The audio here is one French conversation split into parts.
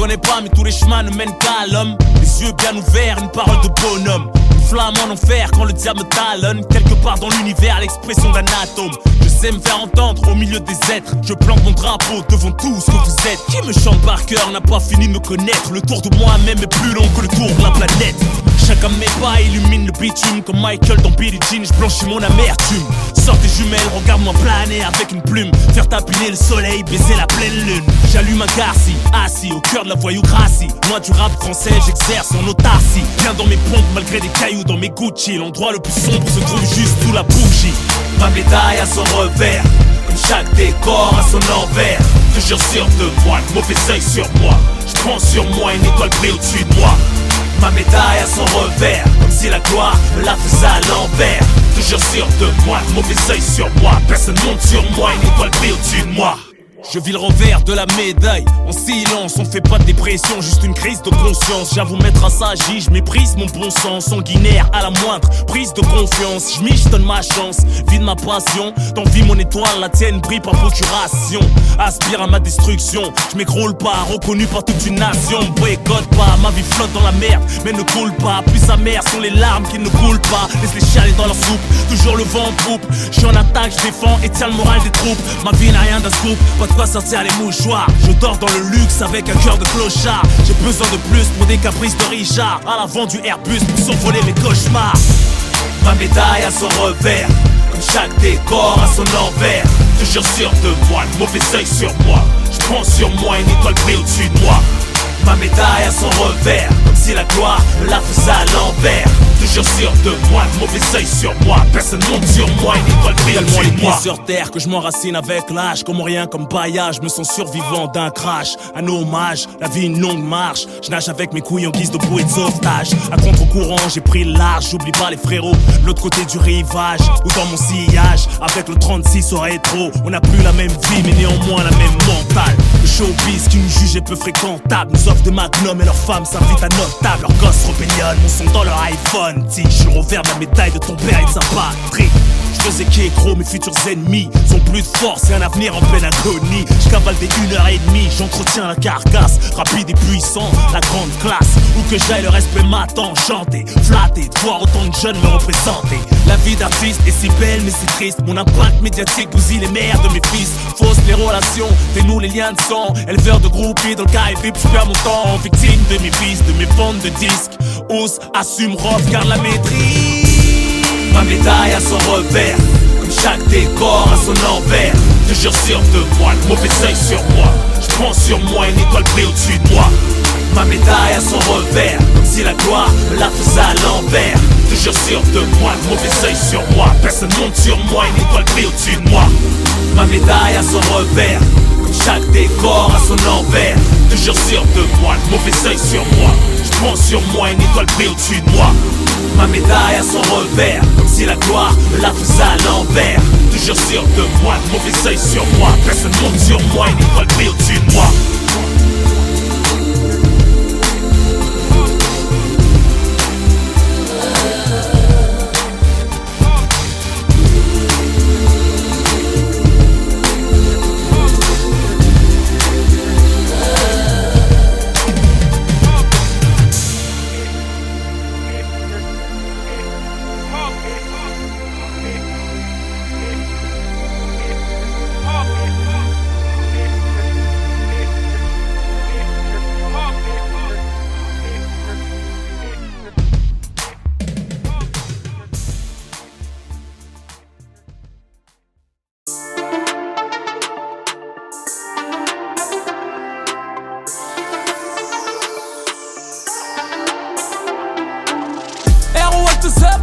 connais pas mais tous les chemins ne mènent qu'à l'homme. Les yeux bien ouverts, une parole de bonhomme. Une flamme en enfer quand le diable me talonne. Quelque part dans l'univers, l'expression d'un atome. Je sais me faire entendre au milieu des êtres. Je plante mon drapeau devant tout ce que vous êtes. Qui me chante par cœur n'a pas fini de me connaître. Le tour de moi-même est plus long que le tour de la planète. Chacun de mes pas illumine le bitume. Comme Michael dans Billie Jean, je blanchis mon amertume. Sors tes jumelles, regarde-moi planer avec une plume. Faire tapiner le soleil, baiser la pleine lune. J'allume un Garci, assis au cœur de la voyoucratie. Moi du rap français, j'exerce en autarcie. Viens dans mes pompes malgré des cailloux dans mes Gucci. L'endroit le plus sombre se trouve juste sous la bougie. Ma médaille a son revers, comme chaque décor a son envers. Toujours sûr de moi, le mauvais œil sur moi. Je prends sur moi une étoile brille au-dessus de moi. Ma médaille a son revers, comme si la gloire me la faisait à l'envers. Toujours sûr de moi, le mauvais œil sur moi. Personne monte sur moi, une étoile brille au-dessus de moi. Je vis le revers de la médaille, en silence, on fait pas de dépression, juste une crise de conscience. J'avoue m'être assagi, je méprise mon bon sens, sanguinaire à la moindre prise de confiance. Je michetonne ma chance, vide ma passion, t'envie mon étoile, la tienne brille par procuration. Aspire à ma destruction, je m'écroule pas, reconnu par toute une nation. Boycotte pas, ma vie flotte dans la merde, mais ne coule pas. Plus amères sont les larmes qui ne coulent pas. Laisse les chialer dans leur soupe, toujours le vent en poupe. Je suis en attaque, je défends et tiens le moral des troupes. Ma vie n'a rien d'un scoop, pas de quoi sortir les mouchoirs. Je dors dans le luxe avec un cœur de clochard. J'ai besoin de plus pour des caprices de Richard. À l'avant du Airbus pour survoler mes cauchemars. Ma médaille a son revers, comme chaque décor a son envers. Toujours sûr de moi, le mauvais œil sur moi. Je prends sur moi une étoile brille au-dessus de moi. Ma médaille a son revers, comme si la gloire me la faisait à l'envers. Toujours sûr de moi, le mauvais œil sur moi. Personne monte sur moi, une étoile brille au-dessus de moi. Sur terre que je m'enracine avec l'âge. Comme rien, comme paillage, je me sens survivant d'un crash. Un hommage, la vie une longue marche. Je nage avec mes couilles en guise de bouée de sauvetage. À contre-courant, j'ai pris le large. J'oublie pas les frérots, de l'autre côté du rivage. Ou dans mon sillage, avec le 36 au rétro. On n'a plus la même vie, mais néanmoins la même mentale. Le showbiz qui nous juge est peu fréquentable. Nous offre des magnums et leurs femmes s'invitent à notre table. Leurs gosses rébellonnent, mon son dans leur iPhone. Je suis revers de la médaille de ton père et de sa patrie. Je faisais qu'écro, mes futurs ennemis sont plus de force et un avenir en pleine agonie. Je cavale des 1h30, j'entretiens la carcasse. Rapide et puissant, la grande classe. Où que j'aille, le respect m'attend. Chanter, flatter, de voir autant de jeunes me représenter. La vie d'artiste est si belle mais c'est triste. Mon impact médiatique bousille les mères de mes fils. Fausse les relations, dénoue les liens de sang. Éleveur de groupies dans le cas et je perds mon temps. Victime de mes vices, de mes ventes de disques. Ose, assume, rough, garde la maîtrise. Ma médaille a son revers, comme chaque décor a son envers. Toujours sûr de moi, le mauvais œil sur moi. Je prends sur moi une étoile brille au-dessus de moi. Ma médaille a son revers, comme si la gloire me la faisait à l'envers. Toujours sûr de moi, le mauvais œil sur moi. Personne monte sur moi, une étoile brille au-dessus de moi. Ma médaille a son revers, comme chaque décor a son envers. Toujours sûr de moi, le mauvais œil sur moi. Je prends sur moi une étoile brille au-dessus de moi. Ma médaille a son revers, comme si la gloire me la faisait à l'envers. Toujours sûr de moi, le mauvais œil sur moi. Personne monte sur moi, une étoile brille au-dessus de moi.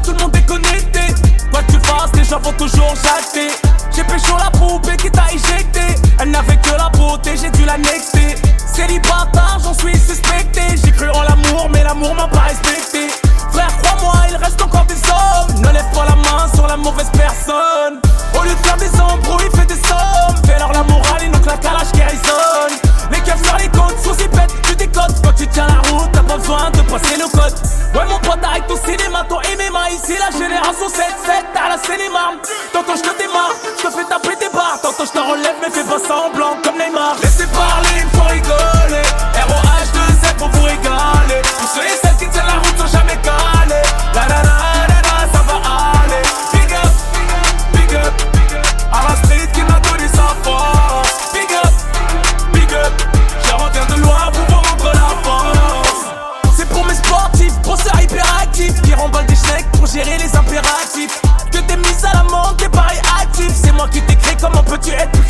Tout le monde est connecté. Quoi que tu fasses, les gens vont toujours jacter. J'ai pécho la poupée qui t'a éjecté. Elle n'avait que la beauté, j'ai dû l'annexer. Célibataire, j'en suis suspecté. J'ai cru en l'amour, mais l'amour m'a pas respecté. Frère, crois-moi, il reste encore des hommes. Ne lève pas la main sur la mauvaise personne. Au lieu de faire des embrouilles, fais des sommes. Fais-leur la morale et non que la calage qui résonne. Les keufs sur les côtes, sous zipette, tu décodes. Quand tu tiens la route, t'as pas besoin de passer le code. Ouais mon pote, arrête ton cinéma, ton MMA. Ici la génération 7-7, t'as la cinéma. Tantôt je te démarre, je te fais taper tes barres. Tantôt je te relève mais fais pas semblant comme Neymar. Laissez parler, il faut rigoler. ROH2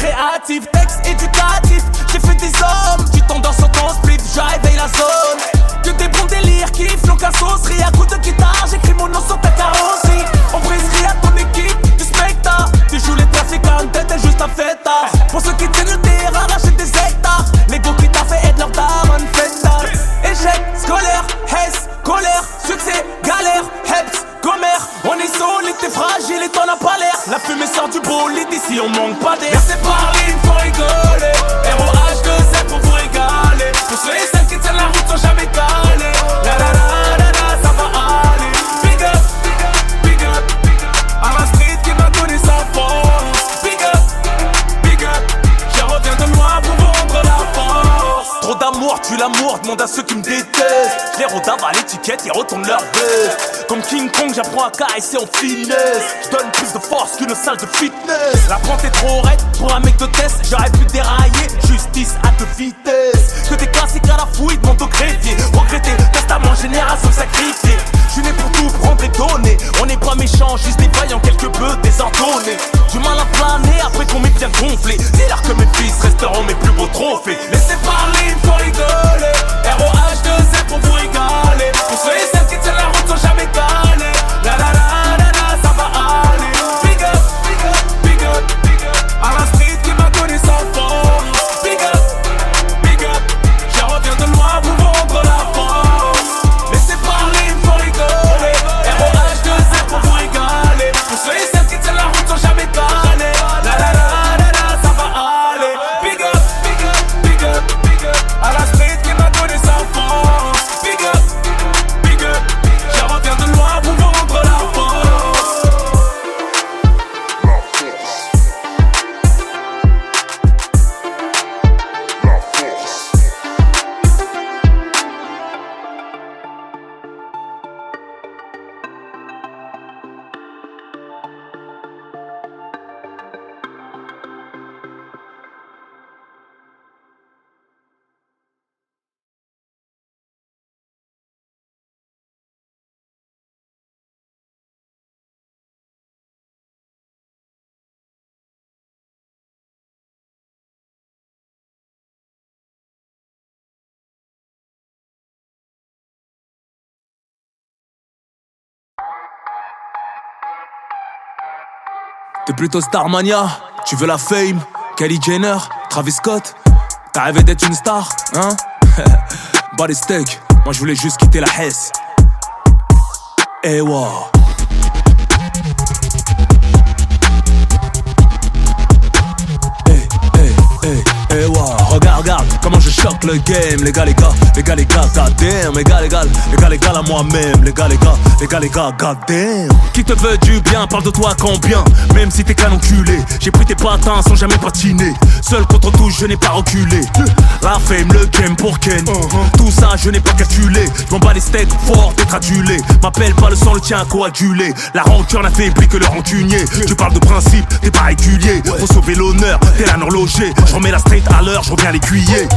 créatif, texte éducatif. J'ai fait des hommes, tu t'endors sur ton spliff, je réveille la zone. Que des bons délires, kiff, non qu'à saucerie. À coup de guitare, j'écris mon nom sur ta carrosserie. On briserait à ton équipe, du spectacle. Tu joues les trafiquants, t'es juste un fêtard. Pour ceux qui tiennent le terrain, rachètent des hectares. L'ego qui t'a fait être leur daronne, fêtard. Échec, scolaire, hess, colère, succès, galère, heps, commère. On est solide, t'es fragile et t'en as pas l'air. La fumée sort du bolide, ici on manque pas d'air. Laissez parler, il faut rigoler. ROH2Z pour vous régaler. Pour ceux et celles qui tiennent la route sans jamais caler. La la la la la, ça va aller. Big up, big up, big up. À la street qui m'a donné sa force. Big up, big up. Je reviens de loin pour vous rendre la force. Trop d'amour, tue l'amour, demande à ceux qui me détestent. Je les rodave à l'étiquette, ils retournent leur veste. Comme King Kong, j'apprends à caresser en finesse. Je donne plus de force qu'une salle de fitness. La pente est trop raide pour un mec de test. J'aurais pu dérailler, justice à 2 vitesses. Que des classiques à la fouille, demande au greffier. Regretter, testament, génération sacrifiée. Je suis né pour tout prendre et donner. On n'est pas méchants, juste des vaillants, quelque peu désordonnés. Du mal à planer après qu'on m'ait bien gonflé. Dis-leur que mes fils resteront mes plus beaux trophées. Laissez parler, il faut rigoler. ROH2Z pour vous régaler. Pour ceux et celles qui tiennent la route sans jamais caler. La la la la la, ça va aller. Big up, big up, big up, big up. À la street qui m'a donné sa force. Big up, big up. Je reviens de loin pour vous rendre la force. Laissez parler, il faut rigoler. ROH2Z pour vous régaler. Pour ceux et celles qui tiennent la route sans jamais caler. La la la la la, ça va aller. Big up, big up, big up, big up. À la street qui m'a donné sa force. Big up, big up. Je reviens de loin pour vous rendre la force. T'es plutôt Starmania, tu veux la fame, Kylie Jenner, Travis Scott. T'as rêvé d'être une star, hein? Body steak, moi je voulais juste quitter la Hesse. Eh wow. Eh wow. Regarde comment je choque le game. Les gars, goddamn. Les gars, à moi-même. Les gars, goddamn. Qui te veut du bien, parle de toi combien. Même si t'es qu'un enculé. J'ai pris tes patins sans jamais patiner. Seul contre tous, je n'ai pas reculé. La fame, le game pour Ken. Tout ça, je n'ai pas calculé. Je m'en bats les steaks fort d'être adulé. M'appelle pas le sang, le tien coagulé. La rancœur n'a faibli que le rancunier. Tu parles de principe, t'es pas régulier. Faut sauver l'honneur, t'es un horloger. Je remets la street à l'heure, je reviens l'écuyer.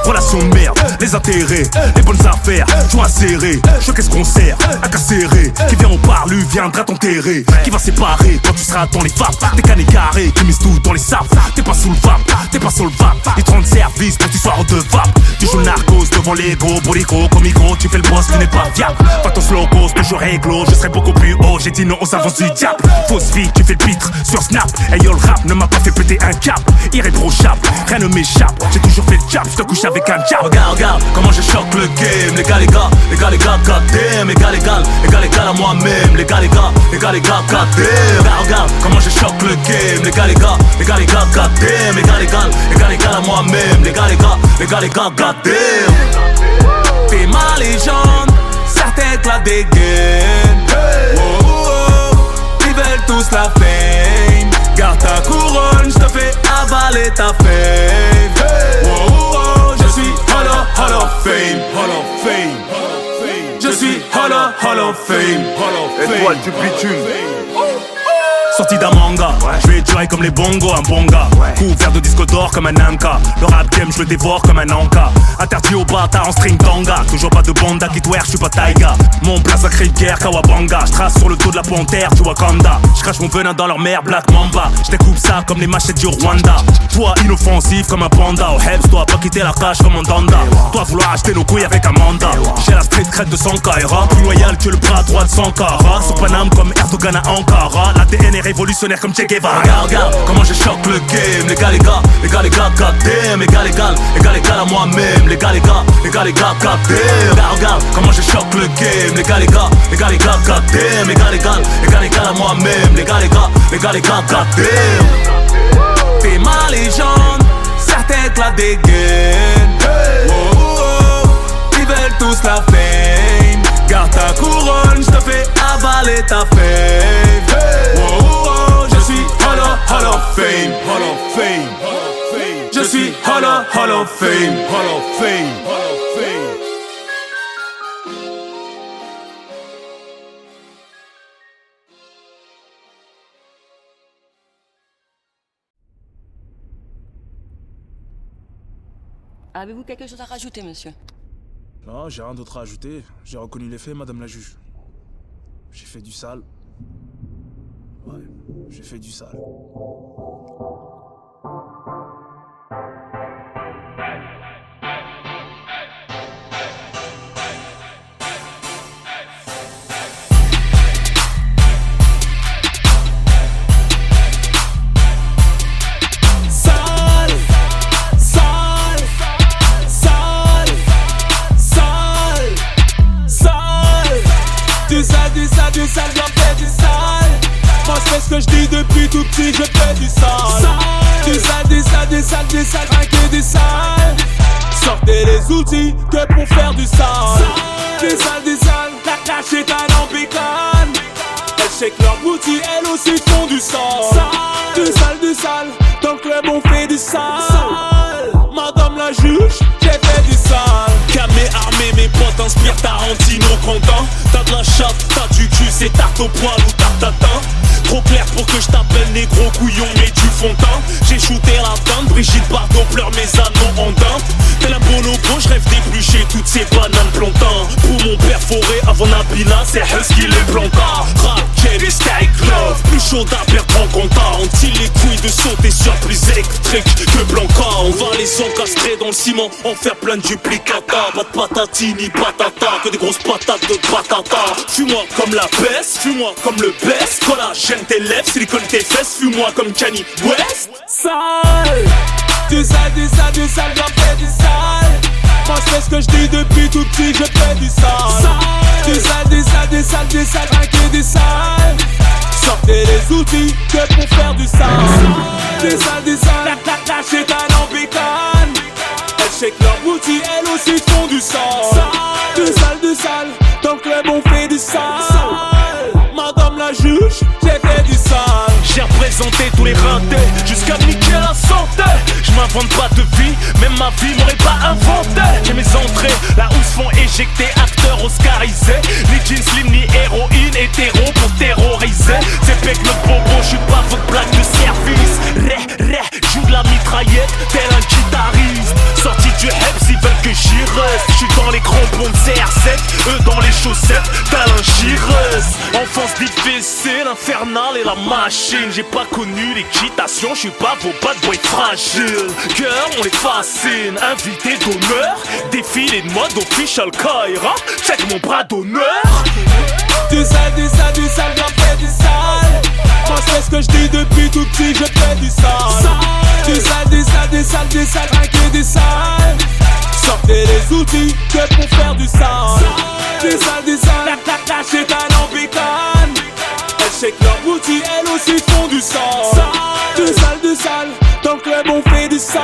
Relation de merde, les intérêts, les bonnes affaires, joints serrés. Je qu'est-ce qu'on sert, à casserrer. Qui vient au parlu, viendra t'enterrer. Qui va séparer quand tu seras dans les vapes. Des canets carrés, qui misent tout dans les sapes. T'es pas sous le vape, t'es pas sur le vape. Ils te rendent service pour que tu sois redevable. Tu joues narcos devant les gros bolico. Comme micro, tu fais le boss, tu n'es pas viable. Pas ton slow ghost, toujours réglo. Je serai beaucoup plus haut, j'ai dit non aux avances du diable. Fausse fille, tu fais le pitre sur Snap. Hey yo, le rap ne m'a pas fait péter un cap. Irréprochable, rien ne m'échappe. J'ai toujours fait le jab, je te couche avec un jab. Regarde comment je choque le game. Les gars, goddamn. Les gars, à moi-même. Les gars, goddamn. Regarde comment je choque le game. Les gars, goddamn. Les gars, à moi-même. Les gars, goddamn. T'es ma légende, certains claquent des gaines. Oh, oh, oh. Ils veulent tous la fame. Garde ta couronne, je te fais avaler ta fame. Oh, oh, oh. Je suis Hall of Fame. Je suis Hall of Fame. Étoile du bitume. sorti d'un manga. Je vais durer comme les bongos, un bon gars. Couvert de disques d'or comme un Anka. Le rap game, je le dévore comme un Anka. Interdit aux bâtards en string tanga. Toujours pas de banda qui twerk, je suis pas Taiga. Mon plat sacré de guerre, Kawabanga. Je trace sur le dos de la panthère, tu Wakanda. Je crache mon venin dans leur mer, Black Mamba. Je découpe ça comme les machettes du Rwanda. Toi inoffensif comme un panda. Au Helps, toi pas quitter la cage comme un Danda. Toi vouloir acheter nos couilles avec un mandat. J'ai la street crête de 100 Kaira. Plus loyal que le bras droit de Sankara. Sur Paname comme Erdogan à Ankara. L'ADN est révolutionnaire comme Che Guevara. Regarde comment je choque le game. Les gars, goddamn. Égal à moi-même. Les gars, goddamn. Regarde comment je choque le game. Les gars, goddamn. Égal à moi-même. Les gars, goddamn. T'es ma légende, certains éclatent des gaines. Oh, oh, oh. Ils veulent tous la fame. Garde ta couronne, j'te fais avaler ta fame. Oh, oh, oh. Je suis Hall of Fame. Je suis Hall of Fame. Avez-vous quelque chose à rajouter, monsieur? Non, j'ai rien d'autre à ajouter. J'ai reconnu les faits, madame la juge. J'ai fait du sale. Ouais, j'ai fait du sale. Du sale, j'en fais du sale. Moi je fais ce que je dis depuis tout petit, je fais du sale. Du sale, rien que du sale. Sortez les outils que pour faire du sale. Du sale, la crache est un embicane. Elles shake leurs boutis, elles aussi font du sale. Du sale, dans le club on fait du sale. Madame la juge, j'ai fait du sale. Camé armé, mes potes inspirent Tarantino content. T'as de la chatte, t'as du cul, c'est tarte au poil ou tarte tatin. Trop clair pour que je t'appelle négro couillon mais du fond de teint. J'ai shooté la teinte, Brigitte Bardot pleure mes anneaux en dinde. Tel un bonobo, je rêve d'éplucher toutes ces bananes plantain. Pour mon père forêt avant Nabila, c'est Husky les plantins. Rap, Kelly, Sky Glove, plus chaud à perdre en compta. On tire les couilles de sauter sur plus électrique que Blanca. On va les encastrer dans le ciment, en faire plein de duplicata. Pas de patati ni patata, que des grosses patates de patata. Fuis-moi comme la baisse, fuis-moi comme le best. Collagène tes lèvres, silicone tes fesses. Fuis-moi comme Kanye West. Sale, du sale, j'en fais du sale. Moi je fais ce que je dis depuis tout petit, je fais du sale. Du sale, rien que du sale. Sortez les outils que pour faire du sale. Du sale, la crache est un embicane. Elles shake leurs boutis, elles aussi font du sale. Du sale, dans le club on fait du sale. Madame la juge, j'ai fait du sale. J'ai représenté tous les ratés, jusqu'à niquer la santé. Je m'invente pas de vie, même ma vie m'aurait pas inventé. J'ai mes entrées, là où se font éjecter acteurs oscarisés. Ni jeans slim, ni héroïne, hétéro pour terroriser. C'est pec le bobo, j'suis pas votre blague de service. Joue de la mitraillette, tel un guitariste. Sorti du Heps, ils veulent que j'y reste. J'suis dans les crampons de CR7, eux dans les chaussettes, tel un Chirus. Enfance difficile, infernale et la machine. J'ai pas connu l'équitation, j'suis pas vos bad boys fragiles. Girl, on les fascine, invité d'honneur. Défilé de mode official Kaira, check mon bras d'honneur. Du sale, j'en fais du sale. Moi je fais ce que je dis depuis tout petit, je fais du sale. Du sale, rien que du sale. Sortez les outils que pour faire du sale. Du sale, la crache est un embicane. Elles shake leurs boutis, elles aussi font du sale. Du sale, dans le club on fait du sale.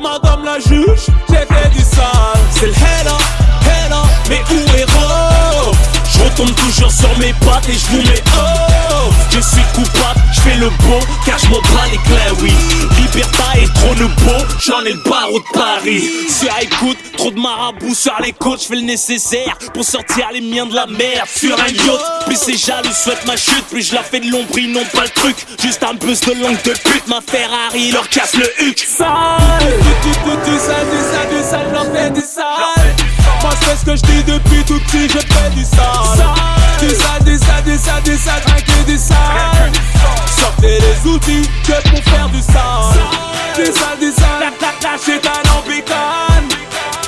Madame la juge, j'ai fait du sale. C'est le Hella, mais où est Rob? Je retombe toujours sur mes pattes et je vous mets oh. Je suis coupable, je fais le beau car je m'en bats les clés, oui. Liberta et trône le beau, j'en ai le barreau de Paris. Sur écoute, trop de marabouts sur les côtes. J'fais le nécessaire pour sortir les miens de la merde. Sur un yacht, plus ces jaloux souhaitent ma chute. Plus je la fais de l'ombre, ils n'ont pas le truc. Juste un buzz de langue de pute. Ma Ferrari leur casse le huc. Sale, du sale, j'en fais du sale. Moi je fais ce que je dis depuis tout petit, je fais du sale. Du sale, trinquer du sale. Sortez les outils que pour faire du sale. Du sale, la shit en bécane.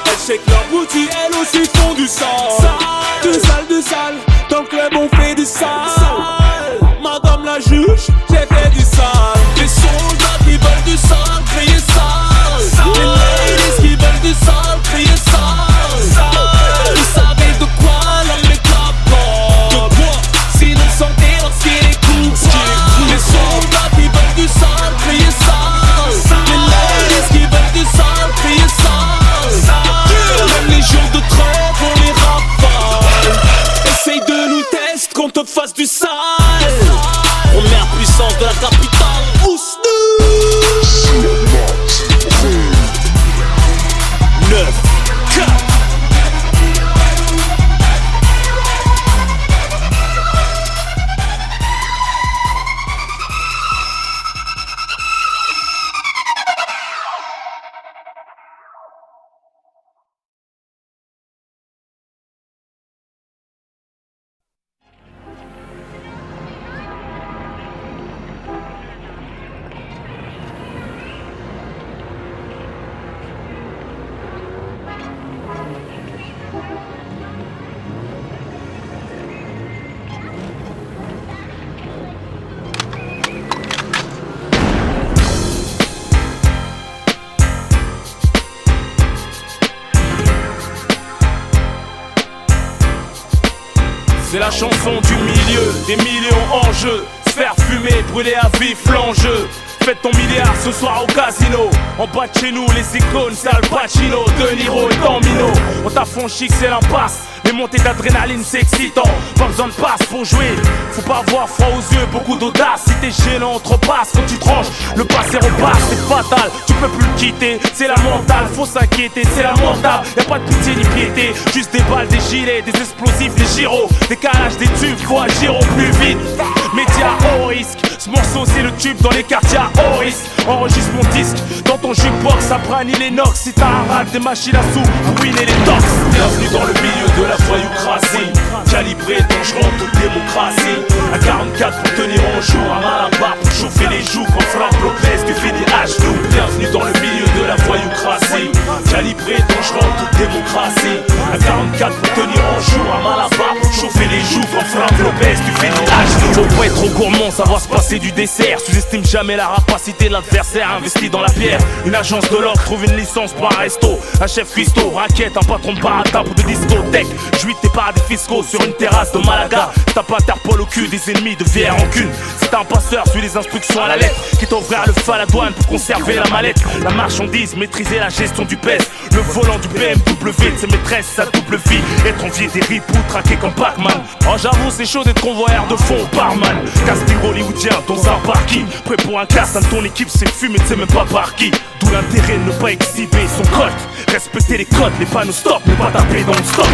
Elles shake leur boutique, elles aussi font du sale. Du sale, dans le club on fait du sale. Madame la juge, j'ai fait du sale. Les soldats qui veulent du sale, criez sale. Les ladies qui veulent du sale, criez sale. Vous savez de quoi l'homme est capable. De quoi? Sinon sentez lorsqu'il écoute. Les soldats qui veulent du sale, criez sale. Les ladies qui veulent du sale, criez sale. Même les jours de trêve on les rafale. Essaye de nous tester qu'on te fasse du sale. Première puissance de la capitale. Ousnou 9, 4. C'est la chanson du milieu, des millions en jeu. Se faire fumer, brûler à vif l'enjeu. Faites ton milliard ce soir au casino. En bas de chez nous, les icônes, c'est Al Pacino, De Niro et Gambino. On t'a franchi que c'est l'impasse. Les montées d'adrénaline, c'est excitant. Pas besoin de passe pour jouer. Faut pas avoir froid aux yeux, beaucoup d'audace. Si t'es gênant, on te repasse. Quand tu tranches, le passé repasse, c'est fatal. Tu peux plus le quitter, c'est la mentale. Faut s'inquiéter, c'est lamentable. Y'a pas de pitié ni piété. Juste des balles, des gilets, des explosifs, des gyros. Décalage des tubes, faut agir au plus vite. Média haut risque. Ce morceau c'est le tube dans les quartiers à haut risque. Enregistre mon disque dans ton jukebox. Après l'inox, si t'as un rap, des machines à sous, ruiner les tox. Bienvenue dans le milieu de la voyoucratie. Calibré, dangereux, toute démocratie. À 44 pour tenir en jour, un malabar pour chauffer les joues. Quand frappe Lopez, tu finis à genoux. Bienvenue dans le milieu de la voyoucratie. Calibré, dangereux, toute démocratie. À 44 pour tenir en jour, un malabar pour chauffer les joues. Quand frappe Lopez, tu finis à genoux. Faut pas être trop gourmand, savoir se passer du dessert. Sous-estime jamais la rapacité de l'adversaire. Investi dans la pierre, une agence de l'or trouve une licence pour un resto. Un chef cuistot, raquette, un patron de baratin pour de discothèque. J'huite tes paradis fiscaux sur une terrasse de Malaga. T'as pas Interpol au cul, des ennemis de VR en cune. Si t'es un passeur, suis les instructions à la lettre. Qui t'ouvrir le feu à la douane pour conserver la mallette. La marchandise, maîtriser la gestion du pèse. Le volant du BMW de ses maîtresses, sa double vie. Être envié des ripoux, traqué comme Pac-Man. Oh j'avoue c'est chaud d'être convoyeur de fond, barman. Casting hollywoodien dans un parking. Prêt pour un casse, ton équipe c'est fumé, tu sais même pas par qui. D'où l'intérêt de ne pas exhiber son colt. Respecter les codes, les panneaux stop, ne pas taper dans le stop.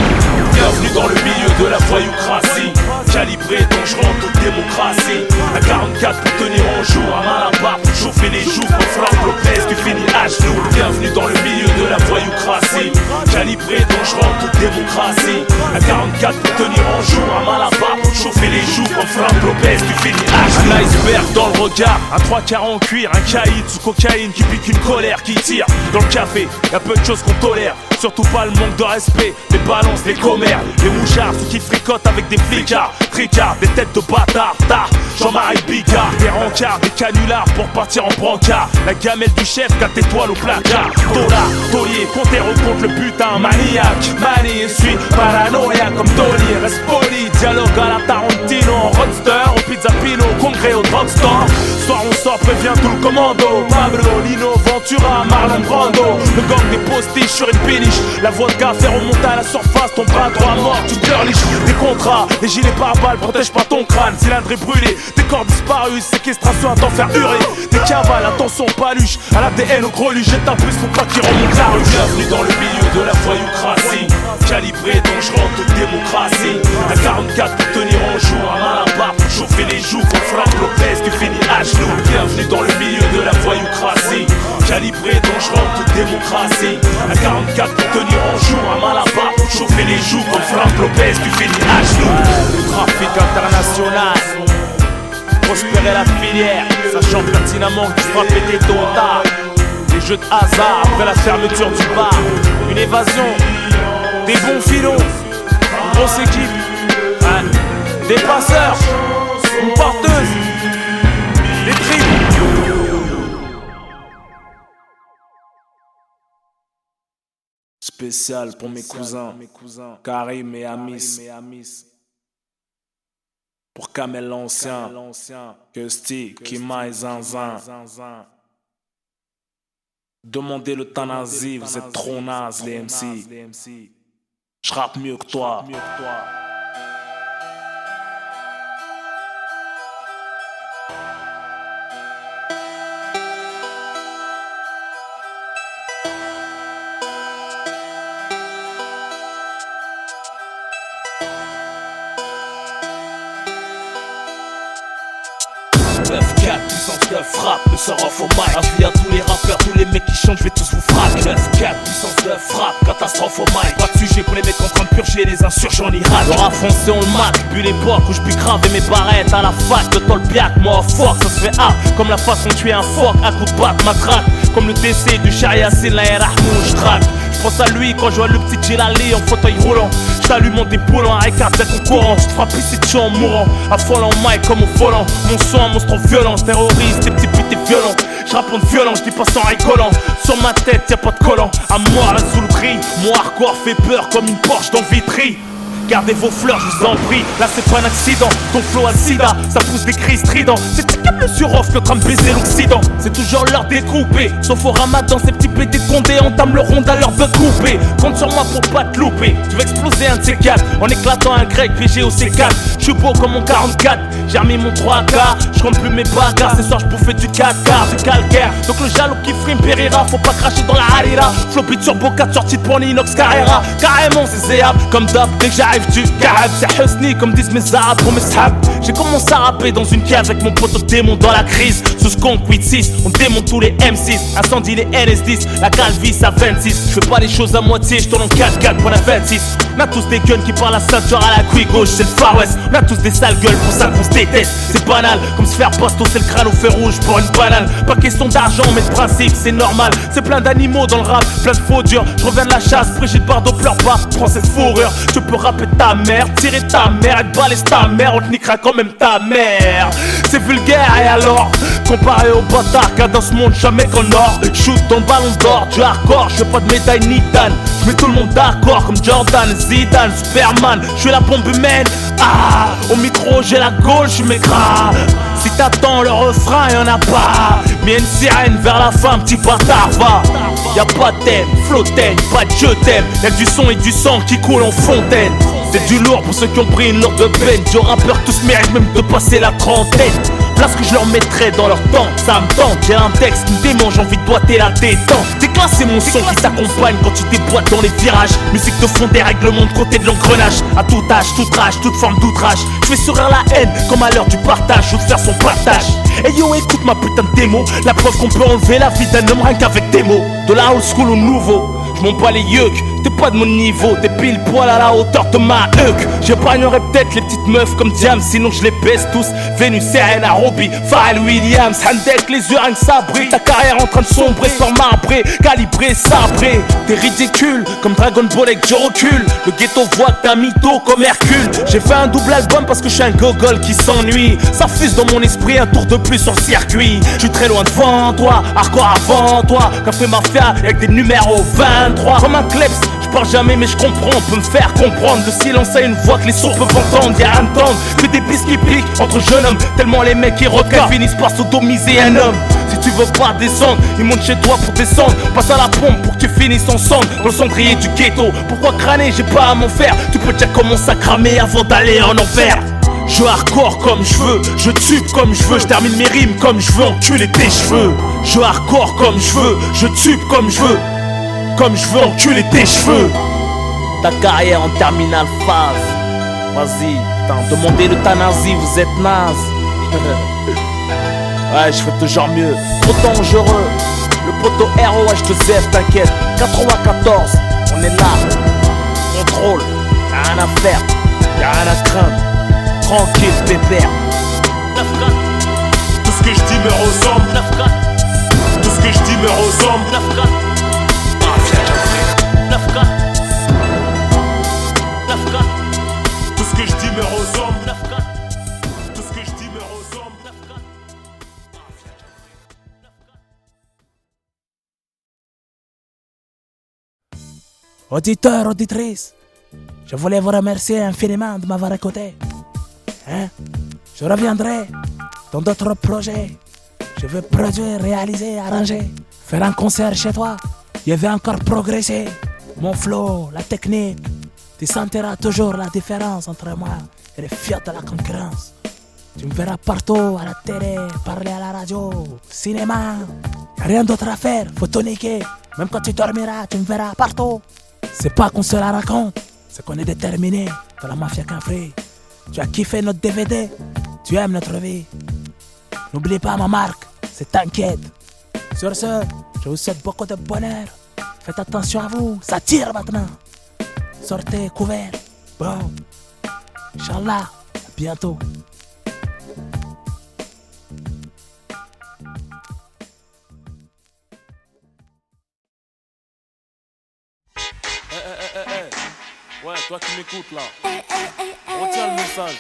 Bienvenue dans le milieu de la voyoucratie. Calibré, dangereux, toute démocratie. À 44 pour tenir en jour, un malabar pour chauffer les joues. Quand frappe Lopez, tu finis à genoux. Bienvenue dans le milieu de la voyoucratie. Calibré, dangereux, toute démocratie. À 44 pour tenir en jour, un malabar pour chauffer les joues. Quand frappe Lopez, tu finis à genoux. Un iceberg dans le regard, un 3 quarts en cuir, un caïd sous cocaïne qui pique une colère qui tire. Dans le café, y'a peu de choses qu'on tolère. Surtout pas le manque de respect, les balances, les commères, les mouchards, ceux qui fricotent avec des flicards, tricards, des têtes de bâtards, tard, Jean-Marie Bigard, des rencards, des canulars pour partir en brancard, la gamelle du chef, 4 étoiles au placard, Tola, taulier, compter contre le putain, maniaque, manie et suis paranoïa comme Tony, reste poli, dialogue à la Tarantino, en roadster, au pizza pino, congrès au drugstore, soir on sort, prévient tout le commando, Pablo, Lino, Ventura, Marlon Brando, Le gang des postiches sur une péniche. La vodka fait remonter à la surface ton bras droit mort, tu pleurniches. Des contrats, les gilets pare-balles protègent pas ton crâne. Cylindré brûlé, des corps disparus, séquestration à t'en faire hurler. Des cavales, attention paluche, à l'ADN au greluche. Jette un plus pour pas qu'il remonte la rue. Bienvenue dans le milieu de la voyoucratie. Calibré, dangereux en toute démocratie. À 44 pour tenir en joue, un malabar pour chauffer les joues. Comme Franck Lopez qui finit à genoux. Bienvenue dans le milieu de la voyoucratie. Calibré, dangereux en toute démocratie. À 44 pour tenir en joue, un malabar pour chauffer les joues. Comme Franck Lopez qui finit à genoux. Le trafic international, prospérer la filière, sachant pertinemment que tu feras péter tôt ou tard. Des jeux de hasard après la fermeture du bar. Une évasion, des bons filons, une grosse équipe, hein, des passeurs, une porteuse, des tripes. Spécial pour mes cousins, Karim et Amis. Pour Kamel l'ancien, Kusty, Kima et Zinzin. Demandez l'euthanasie, vous êtes trop naze les MC. J'rappe mieux que toi. Puissance 9, frappe, le sort off au mic. Avis à tous les rappeurs, tous les mecs qui chantent, je vais tous vous frapper. 9-4, puissance 9, frappe, catastrophe au mic. Pas de sujet pour les mecs en train de purger les insurgents en Irak. Le rap français on le mate, puis l'époque où je puis graver mes barrettes à la fac de Tolbiac. Moi fort, ça se fait hard, comme la façon de tuer un phoque à coups de batte, matraque. Comme le décès du Chariassine, la Rahmou, je traque. Je pense à lui quand je vois le petit Djilali en fauteuil roulant. Je t'allume mon dépoule en écart d'être au courant. Je te frappe ici de en mourant. Affolant mic comme au volant. Mon son un monstre violent. Terroriste, des petits putes et violents. Je raconte violent, je dis pas sans rigolant. Sur ma tête y'a pas de collant. À moi la sous le gris. Mon hardcore fait peur comme une Porsche dans Vitry. Gardez vos fleurs, je vous en prie. Là c'est pas un accident, ton flow a le sida. Ça pousse des cris stridents. C'est comme le sur-off qui est en train de baiser l'Occident. C'est toujours l'heure des coupés. Sauf au ramadan, ces petits pétés de Condé entament le rond à l'heure de couper. Compte sur moi pour pas te louper. Tu vas exploser un de ces quatre en éclatant un grec PG au C4. Je suis beau comme mon 44. J'ai remis mon 3K. Je compte plus mes bagarres. Ce soir je bouffais du 4K, du calcaire. Donc le jaloux qui frime périra. Faut pas cracher dans la harira. Floppy turbo 4 sorties de Pony Inox Carrera. Carrément c'est zéable. Comme d'hab dès que j'arrive du Kahab, c'est Husni comme disent mes arabes pour mes sahabs. J'ai commencé à rapper dans une cave avec mon pote démon dans la crise. Sous Skunk 8-6, on démonte tous les M6. Incendie les NS10, la calvis à 26. Je fais pas les choses à moitié, je tourne en 4-4 pour la 26. On a tous des guns qui parlent à ceinture à la couille gauche, c'est le Far West. On a tous des sales gueules, pour ça qu'on se déteste. C'est banal, comme se faire posto, c'est le crâne au fer rouge pour une banane. Pas question d'argent, mais de principe, c'est normal. C'est plein d'animaux dans le rap, plein de faux durs. Je reviens de la chasse, Brigitte Bardot pleure pas, prends cette fourrure. Tu peux rapper ta mère, tirer ta mère, et te balaise ta mère, on te niquera quand même ta mère. C'est vulgaire et alors, comparé au bâtard qu'il y a dans ce monde, jamais qu'en or. Shoot dans le ballon d'or, du hardcore, je veux pas de médaille ni d'âne. Je mets tout le monde d'accord comme Jordan, Zidane, Superman. Je suis la bombe humaine, ah, au micro j'ai la gauche, je m'écrase. Si t'attends le refrain, y'en a pas. Mais une sirène vers la fin, petit bâtard, va. Y'a pas de thème, flottaine, pas de je t'aime. Y'a que du son et du sang qui coule en fontaine. C'est du lourd pour ceux qui ont pris une lourde peine. Des rappeurs tous méritent même de passer la trentaine. Là ce que je leur mettrais dans leur temps, ça me tente. J'ai un texte qui me démange, j'ai envie de boiter la détente. Déclasser mon son qui t'accompagne quand tu déboîtes dans les virages. Musique de fond des règlements de côté de l'engrenage. À tout âge, toute rage, toute forme d'outrage. Je fais sourire la haine comme à l'heure du partage. Je veux faire son partage. Et yo écoute ma putain de démo. La preuve qu'on peut enlever la vie d'un homme rien qu'avec des mots. De la old school au nouveau. Je monte pas les yeux, t'es pas de mon niveau, t'es pile poil à la hauteur de ma huc. J'épargnerai peut-être les petites meufs comme Diam, sinon je les baisse tous. Vénus, Serena, Robbie, Pharrell Williams, Handek, les yeux rien que sabrés. Ta carrière en train de sombrer, soir marbré, calibré, sabré. T'es ridicule, comme Dragon Ball avec je recule. Le ghetto voit que t'as mytho comme Hercule. J'ai fait un double album parce que je suis un gogol qui s'ennuie. Ça fuse dans mon esprit, un tour de plus sur le circuit. Je suis très loin devant toi, hardcore avant toi. Café Mafia avec des numéros 23. Comme un kleps, Je parle jamais mais je comprends, peut me faire comprendre. Le silence a une voix que les sourds peuvent entendre. Y'a rien de tendre, que des pistes qui piquent entre jeunes hommes. Tellement les mecs qui reculent finissent par sodomiser un homme. Si tu veux pas descendre, ils montent chez toi pour descendre. Passe à la pompe pour que tu finisses ensemble dans le cendrier du ghetto. Pourquoi crâner, j'ai pas à m'en faire. Tu peux déjà commencer à cramer avant d'aller en enfer. Je hardcore comme je veux, je tube comme je veux, je termine mes rimes comme je veux, enculer tes cheveux. Je hardcore comme je veux, je tube comme je veux, enculer tes cheveux. Ta carrière en terminale phase. Vas-y, putain, demandez l'euthanasie, vous êtes naze. Ouais, je fais toujours mieux. Trop dangereux, le poteau ROH2F, t'inquiète. 94, on est là. Contrôle, y'a rien à faire, y'a rien à craindre. Tranquille, pépère. Tout ce que je dis me ressemble. Tout ce que je dis me ressemble. Tout ce que je dis me ressemble. Tout ce que je dis me ressemble. Auditeurs, auditrices, je voulais vous remercier infiniment de m'avoir écouté. Je reviendrai dans d'autres projets. Je veux produire, réaliser, arranger, faire un concert chez toi. Je vais encore progresser. Mon flow, la technique. Tu sentiras toujours la différence entre moi et les fiottes de la concurrence. Tu me verras partout, à la télé, parler à la radio, cinéma. Y'a rien d'autre à faire, faut tout niquer. Même quand tu dormiras, tu me verras partout. C'est pas qu'on se la raconte, c'est qu'on est déterminé dans la mafia Cafri. Tu as kiffé notre DVD, tu aimes notre vie. N'oublie pas ma marque, c'est T'inquiète. Sur ce, je vous souhaite beaucoup de bonheur. Faites attention à vous, ça tire maintenant. Sortez couverts. Bon, Inch'Allah, à bientôt. Ouais, toi qui m'écoutes là, retiens le message.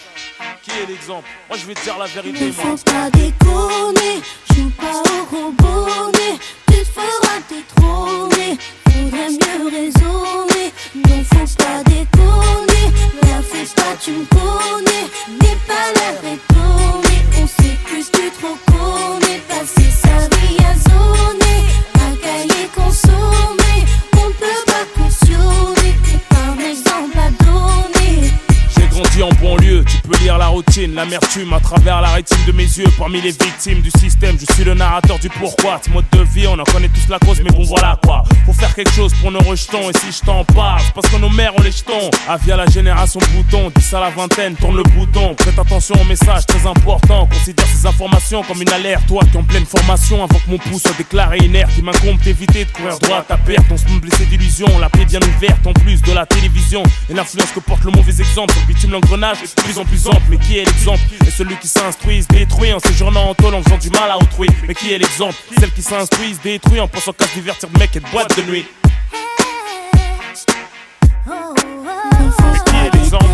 Qui est l'exemple? Moi je vais te dire la vérité, moi. Ne faut pas déconner, joue pas au robonnet. Tu te feras détrôner, faudrait mieux raisonner. Non, faut pas déconner, la fais pas, tu me connais. N'aie pas l'air étonné, on sait plus tu trop connais. Passer sa vie à zoner, racailler, consommer. On ne peut pas cautionner, t'es pas un exemple à donner. J'ai grandi en banlieue, tu peux lire la routine, l'amertume à travers la rétine de mes yeux. Parmi les victimes du système, je suis le narrateur du pourquoi. Ce mode de vie, on en connaît tous la cause, mais bon voilà quoi. Faut faire quelque chose pour nos rejetons, et si je t'en parle, c'est parce que nos mères ont les jetons. Avis à la génération bouton, 10 à la vingtaine, tourne le bouton. Prête attention aux messages très importants, considère ces informations comme une alerte. Toi qui es en pleine formation, avant que mon pouls soit déclaré inerte, il m'incombe d'éviter de courir droit à perte. On se montre blessé d'illusions, la paix bien ouverte, en plus de la télévision. Et l'influence que porte le mauvais exemple, sur le bitume l'engrenage est de plus en plus ample. Mais qui est l'exemple? Et celui qui s'instruit se détruit en séjournant en tôle, en faisant du mal à autrui. Mais qui est l'exemple? Celle qui s'instruit se détruit en pensant qu'à se divertir de mecs et de boîtes de nuit. Qui est l'exemple?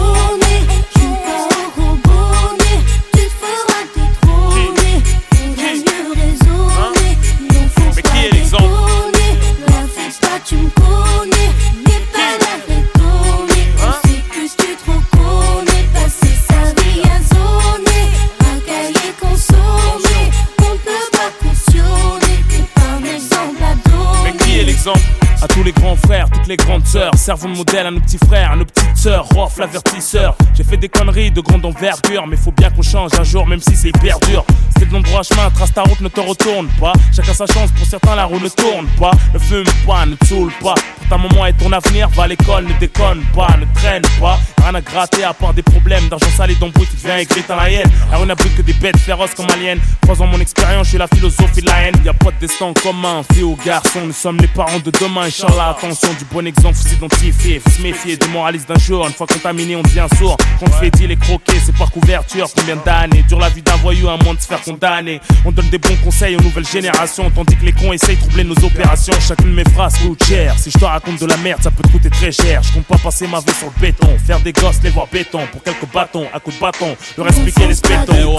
Joue pas au robonnet, tu te feras détrôner. Faudrait mieux raisonner, non faut Mais pas qui est l'exemple? déconner. La fais pas, tu me connais. N'aie pas l'air étonné, on sait plus tu trop connais. Passer sa vie à zoner, racailler, consommer. On ne peut pas cautionner, t'es pas un exemple à donner. Mais qui est l'exemple? À tous les grands frères, toutes les grandes sœurs, servons de modèle à nos petits frères, à nos petites sœurs. Rof, l'avertisseur. J'ai fait des conneries de grande envergure, mais faut bien qu'on change un jour, même si c'est hyper dur. C'est de l'endroit chemin, trace ta route, ne te retourne pas. Chacun sa chance, pour certains la roue ne tourne pas. Ne fume pas, ne te saoule pas. Pour ta maman et ton avenir, va à l'école, ne déconne pas, ne traîne pas. Rien à gratter à part des problèmes d'argent sale et d'embrouille, tu deviens aigri dans la haine. La rue n'abrite que des bêtes féroces comme aliens. Croisant mon expérience, je suis la philosophie de la haine. Y'a pas de destin commun, fille ou garçon, nous sommes les parents de demain. Inch'Allah, attention, du bon exemple, faut s'identifier, faut se méfier du moraliste d'un jour. Une fois contaminé, on devient sourd. Quand on fait dit les croquer, c'est par couverture. Combien d'années dure la vie d'un voyou à moins de se faire condamner. On donne des bons conseils aux nouvelles générations, tandis que les cons essayent de troubler nos opérations. Chacune de mes phrases coûte cher. Si je te raconte de la merde, ça peut te coûter très cher. Je compte pas passer ma vie sur le béton, faire des gosses, les voir béton. Pour quelques bâtons, à coups de bâton, leur expliquer les spétons. Joue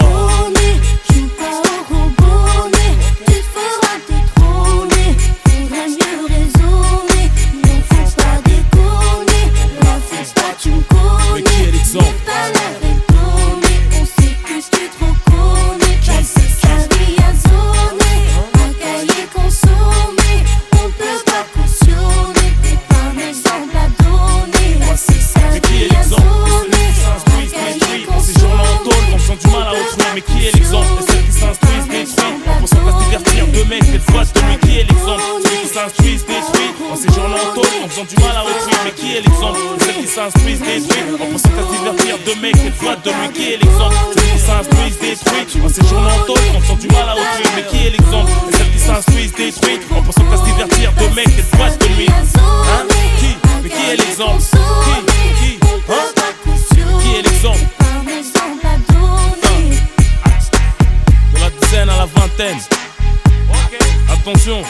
pas au robonnet, tu te feras détrôner. Faudrait mieux raisonner, non faut pas déconner. l'exemple? Celles qui s'instruisent, détruisent en séjournant en tôle, en faisant du mal à autrui. Mais qui est l'exemple? Celles qui s'instruisent, détruisent en pensant qu'à se divertir de mecs et de de lui. Qui est l'exemple? Celles qui s'instruisent, détruisent en séjournant en tôle, en faisant du mal à autrui. Mais qui est l'exemple? Celles qui s'instruisent, détruisent en pensant qu'à se divertir de mecs et de lui. Hein? Qui? Mais qui est l'exemple? Qui? Hein? Qui est l'exemple? De la dizaine à la vingtaine. Attention.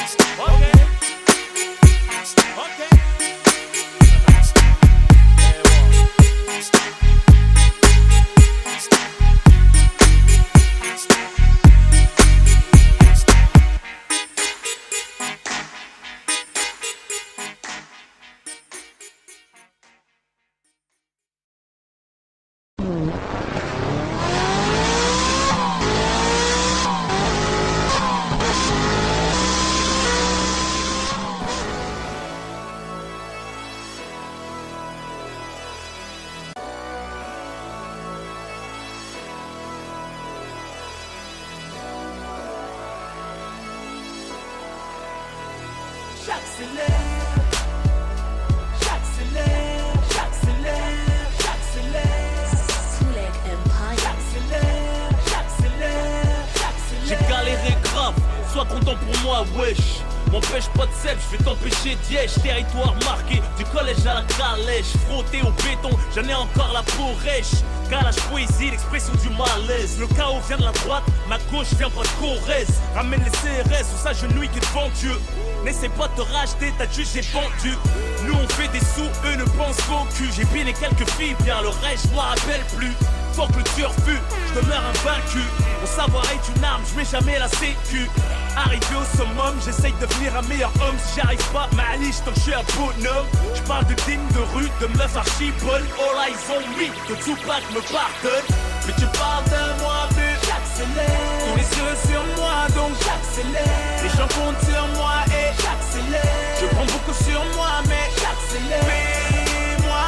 J'ai galéré grave, sois content pour moi, wesh. M'empêche pas de sève, je vais t'empêcher d'yèche. Territoire marqué, du collège à la calèche. Frotté au béton, j'en ai encore la peau rêche. Calage, poésie, l'expression du malaise. Le chaos vient de la droite, ma gauche vient pas de Corrèze. Ramène les CRS, ou ça genouille qui est devant Dieu. N'essaie pas de te racheter, t'as jugé pendu. Nous on fait des sous, eux ne pensent qu'au cul. J'ai piné quelques filles, bien le reste je m'en rappelle plus. Faut que le tueur fut, je demeure invaincu. Mon savoir est une arme, je mets jamais la sécu. Arrivé au summum, j'essaye de devenir un meilleur homme. Si j'arrive pas, m'allie, tant que je suis un bonhomme. Je parle de dîmes, de rue, de meufs archibol. All eyes on me, que Tupac me pardonne. Mais tu parles de moi, mais j'accélère. Tous les yeux sur moi, donc j'accélère. Les gens comptent sur moi et j'accélère. Je prends beaucoup sur moi, mais j'accélère. Fais-moi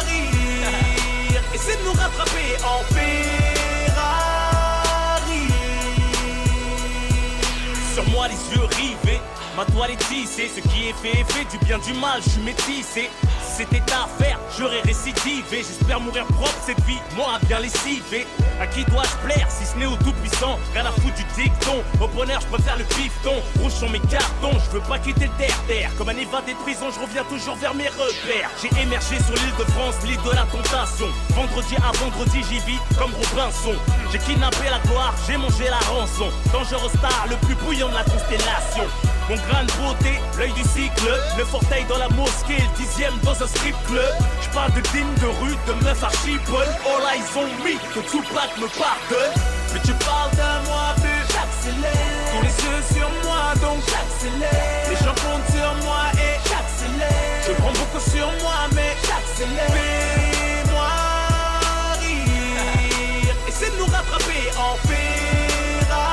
rire. Essaie de nous rattraper en Ferrari. Sur moi les yeux rivés, ma toile est tissée. Ce qui est fait, du bien, du mal, je suis métissé. Si c'était à faire, j'aurais récidivé. J'espère mourir propre cette vie, moi bien lessivé. À qui dois-je plaire, si ce n'est au tout-puissant? Rien à foutre du dicton, au bonheur je préfère le pifton. Rouge sont mes cartons, je veux pas quitter le terre-terre. Comme un évadé de prison, je reviens toujours vers mes repères. J'ai émergé sur l'île de France, l'île de la tentation. Vendredi à vendredi, j'y vis comme Robinson. J'ai kidnappé la gloire, j'ai mangé la rançon. Dangereux star, le plus bouillant de la constellation. Mon grain de beauté, l'œil du cycle, le forteil dans la mosquée, le 10e dans un strip club. Je parle de dîmes, de rue, de meufs archibol. All eyes on me, que Tupac me pardonne. Mais tu parles de moi, mais j'accélère. Tous les yeux sur moi, donc j'accélère. Les gens comptent sur moi et j'accélère. Je prends beaucoup sur moi, mais j'accélère. Fais-moi rire. Essaie de nous rattraper en Ferrari.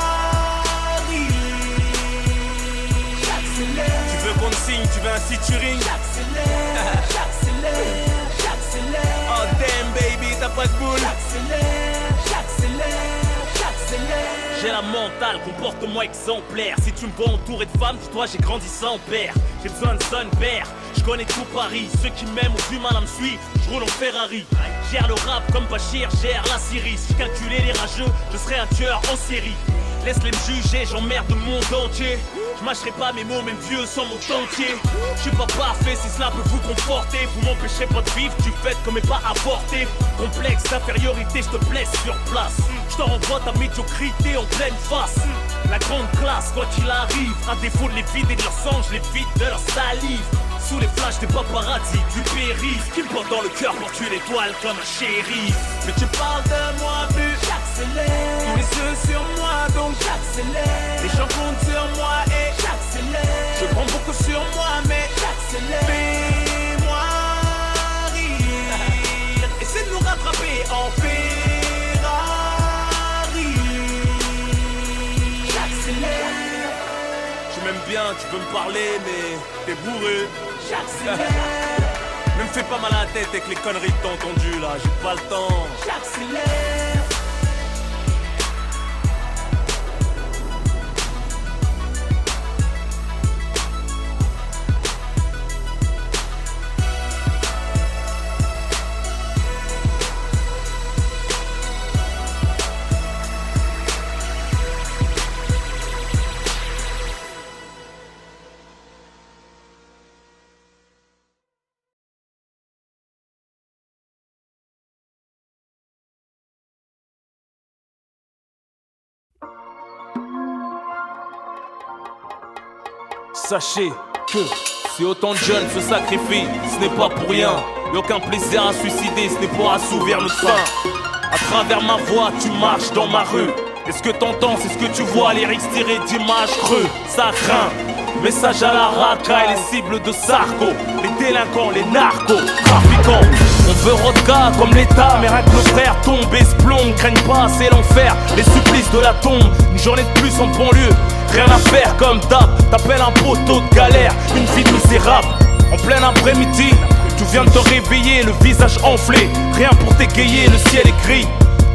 Tu veux qu'on te signe, tu veux un featuring? J'accélère, j'accélère, j'accélère. Oh damn baby, t'as pas de boule. J'accélère, j'accélère, j'accélère. J'ai la mentale, comportement exemplaire. Si tu me vois entouré de femmes, dis-toi j'ai grandi sans père. J'ai besoin de son père, je connais tout Paris. Ceux qui m'aiment ont du mal à me suivre, je roule en Ferrari. Gère le rap comme Bachir, gère la Syrie. Si je calculais les rageux, je serais un tueur en série. Laisse-les me juger, j'emmerde le monde entier. Je mâcherai pas mes mots, même vieux sans mon entier. Je suis pas parfait, si cela peut vous conforter. Vous m'empêcherez pas de vivre, tu faites comme et pas avorté. Complexe d'infériorité, je te blesse sur place. Je t'en renvoie ta médiocrité en pleine face. La grande classe, quoi qu'il arrive. À défaut de les vider de leur sang, je les vide de leur salive. Sous les flashs des paparazzi, du périph' qui me porte dans le cœur pour tuer l'étoile comme un shérif. Mais tu parles de moi, mais j'accélère. Tous les yeux sur moi, donc j'accélère. Les gens comptent sur moi et j'accélère. Je prends beaucoup sur moi, mais j'accélère. Fais-moi rire. Essaie de nous rattraper en Ferrari. J'accélère. Tu m'aimes bien, tu veux me parler, mais t'es bourré. J'accélère. Ne me fais pas mal à la tête avec les conneries que t'as entendues là, j'ai pas le temps. J'accélère. Sachez que si autant de jeunes se sacrifient, ce n'est pas pour rien. Y'a aucun plaisir à suicider, ce n'est pour assouvir notre faim. À travers ma voix, tu marches dans ma rue. Et ce que t'entends, c'est ce que tu vois, les lyrics tirés d'images creux. Ça craint. Message à la racaille, les cibles de Sarko, les délinquants, les narcos, trafiquants. On veut Rodka comme l'État, mais rien que nos frères tombent et se plombent. Craignent pas, c'est l'enfer, les supplices de la tombe. Une journée de plus en banlieue, rien à faire comme d'hab. T'appelles un poteau de galère, une vie misérable. En plein après-midi, tu viens de te réveiller, le visage enflé. Rien pour t'égayer, le ciel est gris.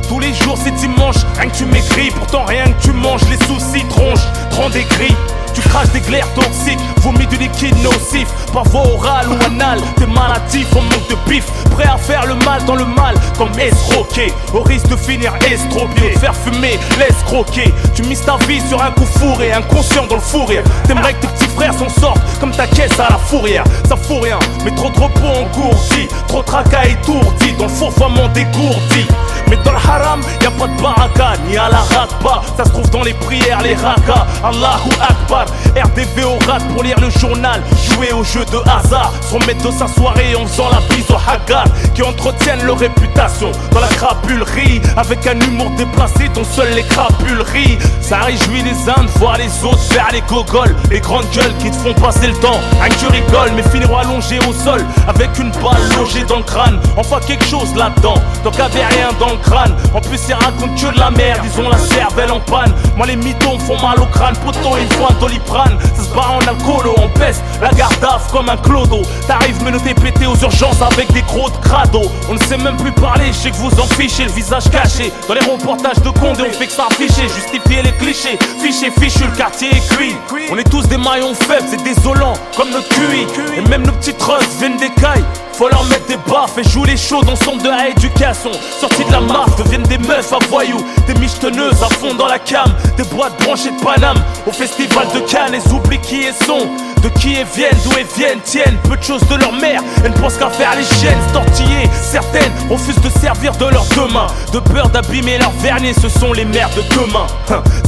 Tous les jours c'est dimanche, rien que tu m'écris. Pourtant rien que tu manges, les soucis te rendent aigri. Tu craches des glaires toxiques, vomis du liquide nocif. Par voie orale ou anale, t'es maladif, on manque de pif. Prêt à faire le mal dans le mal, comme escroquer. Au risque de finir estropié, faire fumer, laisse croquer. Tu mises ta vie sur un coup fourré, inconscient dans le fou rire. T'aimerais que tes petits frères s'en sortent, comme ta caisse à la fourrière. Ça fout rien, mais trop de repos engourdi. Trop de tracas étourdis, dans le fourvoiement dégourdi. Mais dans le haram, y'a pas de baraka, ni à la rakba. Ça se trouve dans les prières, les rakas. Allahu Akbar, RDV au rat pour lire le journal. Jouer au jeu de hasard, se remettre de sa soirée en faisant la bise aux haggard. Qui entretiennent leur réputation dans la crapulerie. Avec un humour déplacé dont seuls les crapules rient. Ça réjouit les uns de voir les autres faire les gogoles. Les grandes gueules qui te font passer le temps. Un que tu rigoles mais finiront allongés au sol. Avec une balle logée dans le crâne. Enfin quelque chose là-dedans, donc avait rien dans le crâne. En plus ils racontent que de la merde, ils ont la cervelle en panne. Moi les mythos me font mal au crâne, poteau il faut un doliprane. Ça se barre en alcoolo, on peste la garde d'af comme un clodo. T'arrives menotté pété aux urgences avec des gros de crado. On ne sait même plus parler, je sais que vous en fichez, le visage caché. Dans les reportages de Condé on fait que s'afficher, justifier les clichés. Fiché, fichu, le quartier est cuit. On est tous des maillons faibles, c'est désolant comme notre QI. Et même nos petites russes viennent des cailles. Faut leur mettre des baffes et jouer les chauds dans son de rééducation. Sortis de la marque, deviennent des meufs à voyous. Des michetonneuses à fond dans la cam. Des boîtes branchées de Paname. Au festival de Cannes, elles oublient qui elles sont. De qui elles viennent, d'où elles viennent, tiennent peu de choses de leur mère. Elles ne pensent qu'à faire les chiennes, tortillées. Certaines refusent de servir de leurs deux mains. De peur d'abîmer leur vernis, ce sont les mères de demain.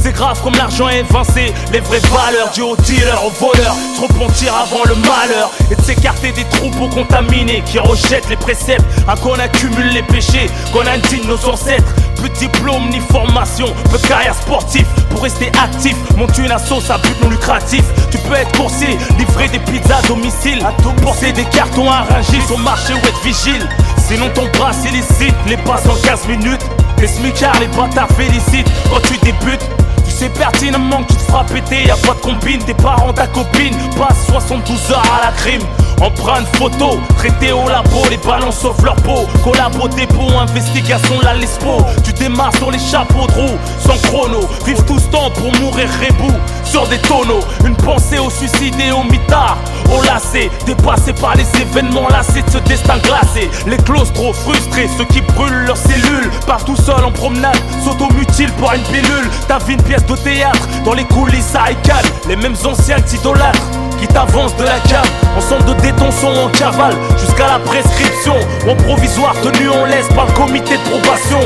C'est grave comme l'argent est évincé. Les vraies valeurs dues aux dealers, aux voleurs. Se repentir avant le malheur. Et de s'écarter des troupeaux contaminés qui rejettent les préceptes, à qu'on accumule les péchés, qu'on indigne nos ancêtres. Plus de diplôme ni formation, peu de carrière sportive. Pour rester actif, monte une assoce à but non lucratif. Tu peux être coursier, livrer des pizzas à domicile, porter des cartons à Rungis au marché ou être vigile. Sinon ton bras s'illicite, les passe en 15 minutes. Les smicards, les bâtards félicitent quand tu débutes. Tu sais pertinemment que tu te feras péter, y'a pas de combine. Tes parents, ta copine, passent 72 heures à la crime. Empreinte photo, traité au labo, les ballons sauf leur peau. Collabo, dépôt, investigation, la lespo. Tu démarres sur les chapeaux de roue, sans chrono. Vive tout ce temps pour mourir rebou sur des tonneaux. Une pensée au suicide et au mitard, au lacet. Dépassés par les événements lassés de ce destin glacé. Les claustros frustrés, ceux qui brûlent leurs cellules. Partent tout seul en promenade, s'automutilent pour une pilule. Ta vie une pièce de théâtre, dans les coulisses à Icane. Les mêmes anciens que t'idolâtres, qui t'avancent de la cave. Ensemble de détention en cavale, jusqu'à la prescription. En provisoire tenu en laisse par le comité de probation.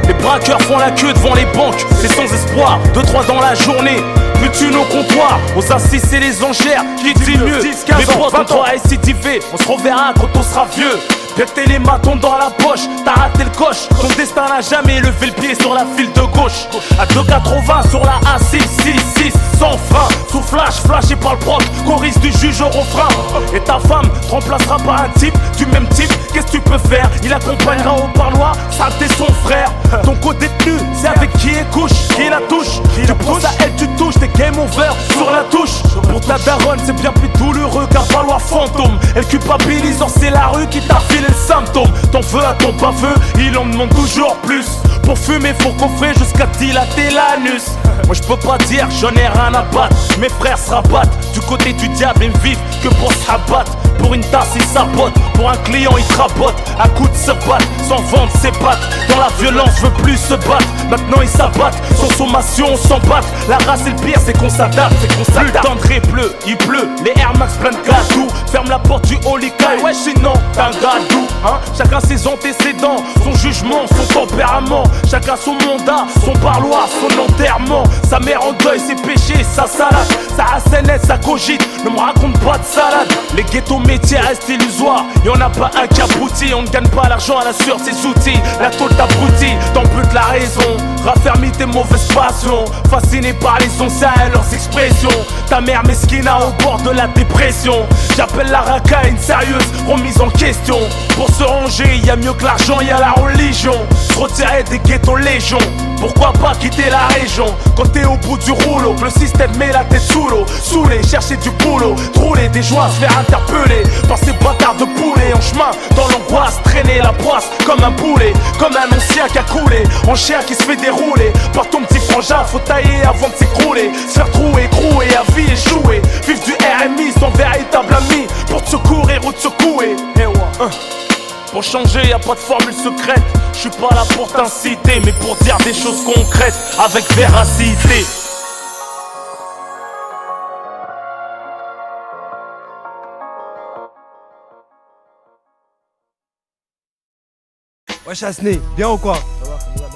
Les braqueurs font la queue devant les banques, c'est sans espoir, 2-3 dans la journée. Plus tu nos comptoirs, aux assises et les enchères, qui dit mieux. Mes potes, on croit récidiver, on se reverra quand on sera vieux. Péter les matons dans la poche, t'as raté le coche. Ton destin n'a jamais levé le pied sur la file de gauche. À 2,80 sur la A666, sans frein. Sous flashé par le proc, choriste du juge au refrain. Et ta femme te remplacera par un type du même type. Qu'est-ce que tu peux faire? Il accompagnera au parloir, ça t'est son frère. Ton co-détenu, c'est avec qui il couche, qui la touche. Tu penses à elle, tu touches, t'es game over sur la touche. Pour ta daronne, c'est bien plus douloureux qu'un valoir fantôme. Elle culpabilise, c'est la rue qui t'a filé le symptôme. T'en veux à ton baveux, il en demande toujours plus. Pour fumer, faut coffrer jusqu'à dilater l'anus. Moi je peux pas dire, j'en ai rien à battre. Mes frères se rabattent du côté du diable et ne vivent que pour se rabattre. Pour pour une tasse il sabote, pour un client il trabote, à coups de se battre, sans vendre ses pattes. Dans la violence veut plus se battre, maintenant ils s'abattent, sans sommation on s'en bat. La race et le pire c'est qu'on s'adapte, Plus le temps de pleut, il pleut, les Air Max plein de gadou. Ferme la porte du Holy Kai, ouais sinon t'es un gadou hein. Chacun ses antécédents, son jugement, son tempérament. Chacun son mandat, son parloir, son enterrement. Sa mère en deuil, ses péchés, sa salade. Sa racénette, sa cogite, ne me raconte pas de salade. Les ghettos métiers restent illusoires, y'en a pas un qui aboutit. On ne gagne pas l'argent à la sueur de ses outils. La tôle t'abrutit, t'en bute la raison. Raffermis tes mauvaises passions, fasciné par les sons, ça et leurs expressions. Ta mère mesquina au bord de la dépression. J'appelle la racaille une sérieuse remise en question. Pour se ranger, y a mieux que l'argent, y a la religion. Se retirer des ghettos légion, pourquoi pas quitter la région. Quand t'es au bout du rouleau, que le système met la tête sous l'eau. Saoulé, chercher du boulot, rouler des joies, se faire interpeller par ces bâtards de poulets. En chemin, dans l'angoisse, traîner la poisse comme un boulet, comme un ancien qui a coulé, en chien qui se fait dérouler par ton petit frangin. Faut tailler avant de s'écrouler, se faire trouer, crouer, à vie échouer. Vivre du RMI, son véritable ami, pour te secourir ou te secouer. Pour changer, y a pas de formule secrète. Je suis pas là pour t'inciter, mais pour dire des choses concrètes avec véracité. Ouais Chasney, bien ou quoi?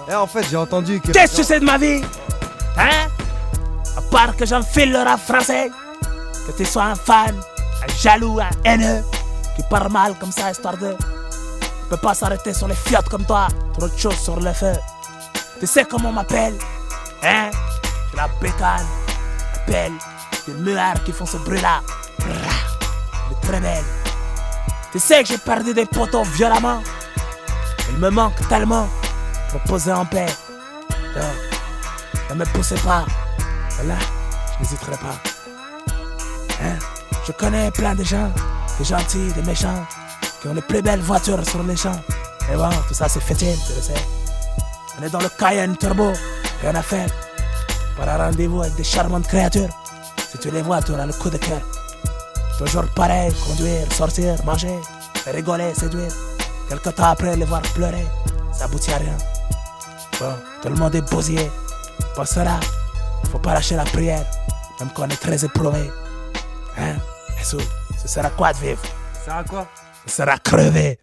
Eh en fait j'ai entendu que... Qu'est-ce que tu sais de ma vie? Hein? À part que j'enfile le rap français, que tu sois un fan, un jaloux, un haineux, qui parle mal comme ça histoire de... On peut pas s'arrêter sur les fiottes comme toi, trop de choses sur le feu. Tu sais comment on m'appelle? Hein? J'ai la bécane, la pelle, des muards qui font ce bruit-là. Elle est très belle. Tu sais que j'ai perdu des potos violemment. Il me manque tellement pour poser en paix. Donc, ne me poussez pas. Voilà, je n'hésiterai pas. Hein? Je connais plein de gens, des gentils, des méchants, qui ont les plus belles voitures sur les champs. Et bon, tout ça c'est fétide, tu le sais. On est dans le Cayenne Turbo, rien à faire. Par un rendez-vous avec des charmantes créatures. Si tu les vois, tu auras le coup de cœur. Toujours pareil, conduire, sortir, manger, rigoler, séduire. Quelque temps après, les voir pleurer, ça aboutit à rien. Bon, tout le monde est bousillé. Pour cela, faut pas lâcher la prière, même quand on est très éprouvé. Hein? Et ce sera quoi de vivre? Ça sert à quoi? Ça sera crever.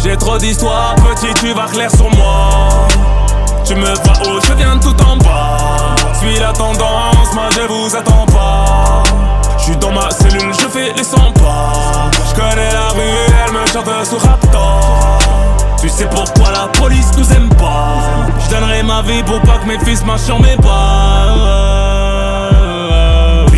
J'ai trop d'histoires, petit, tu vas clair sur moi. Tu me vois haut, je viens tout en bas. Suis la tendance, moi je vous attends pas. J'suis dans ma cellule, je fais les 100 pas. J'connais la rue, elle me chante sous Raptor. Tu sais pourquoi la police nous aime pas. J'donnerai ma vie pour pas que mes fils marchent en mes pas.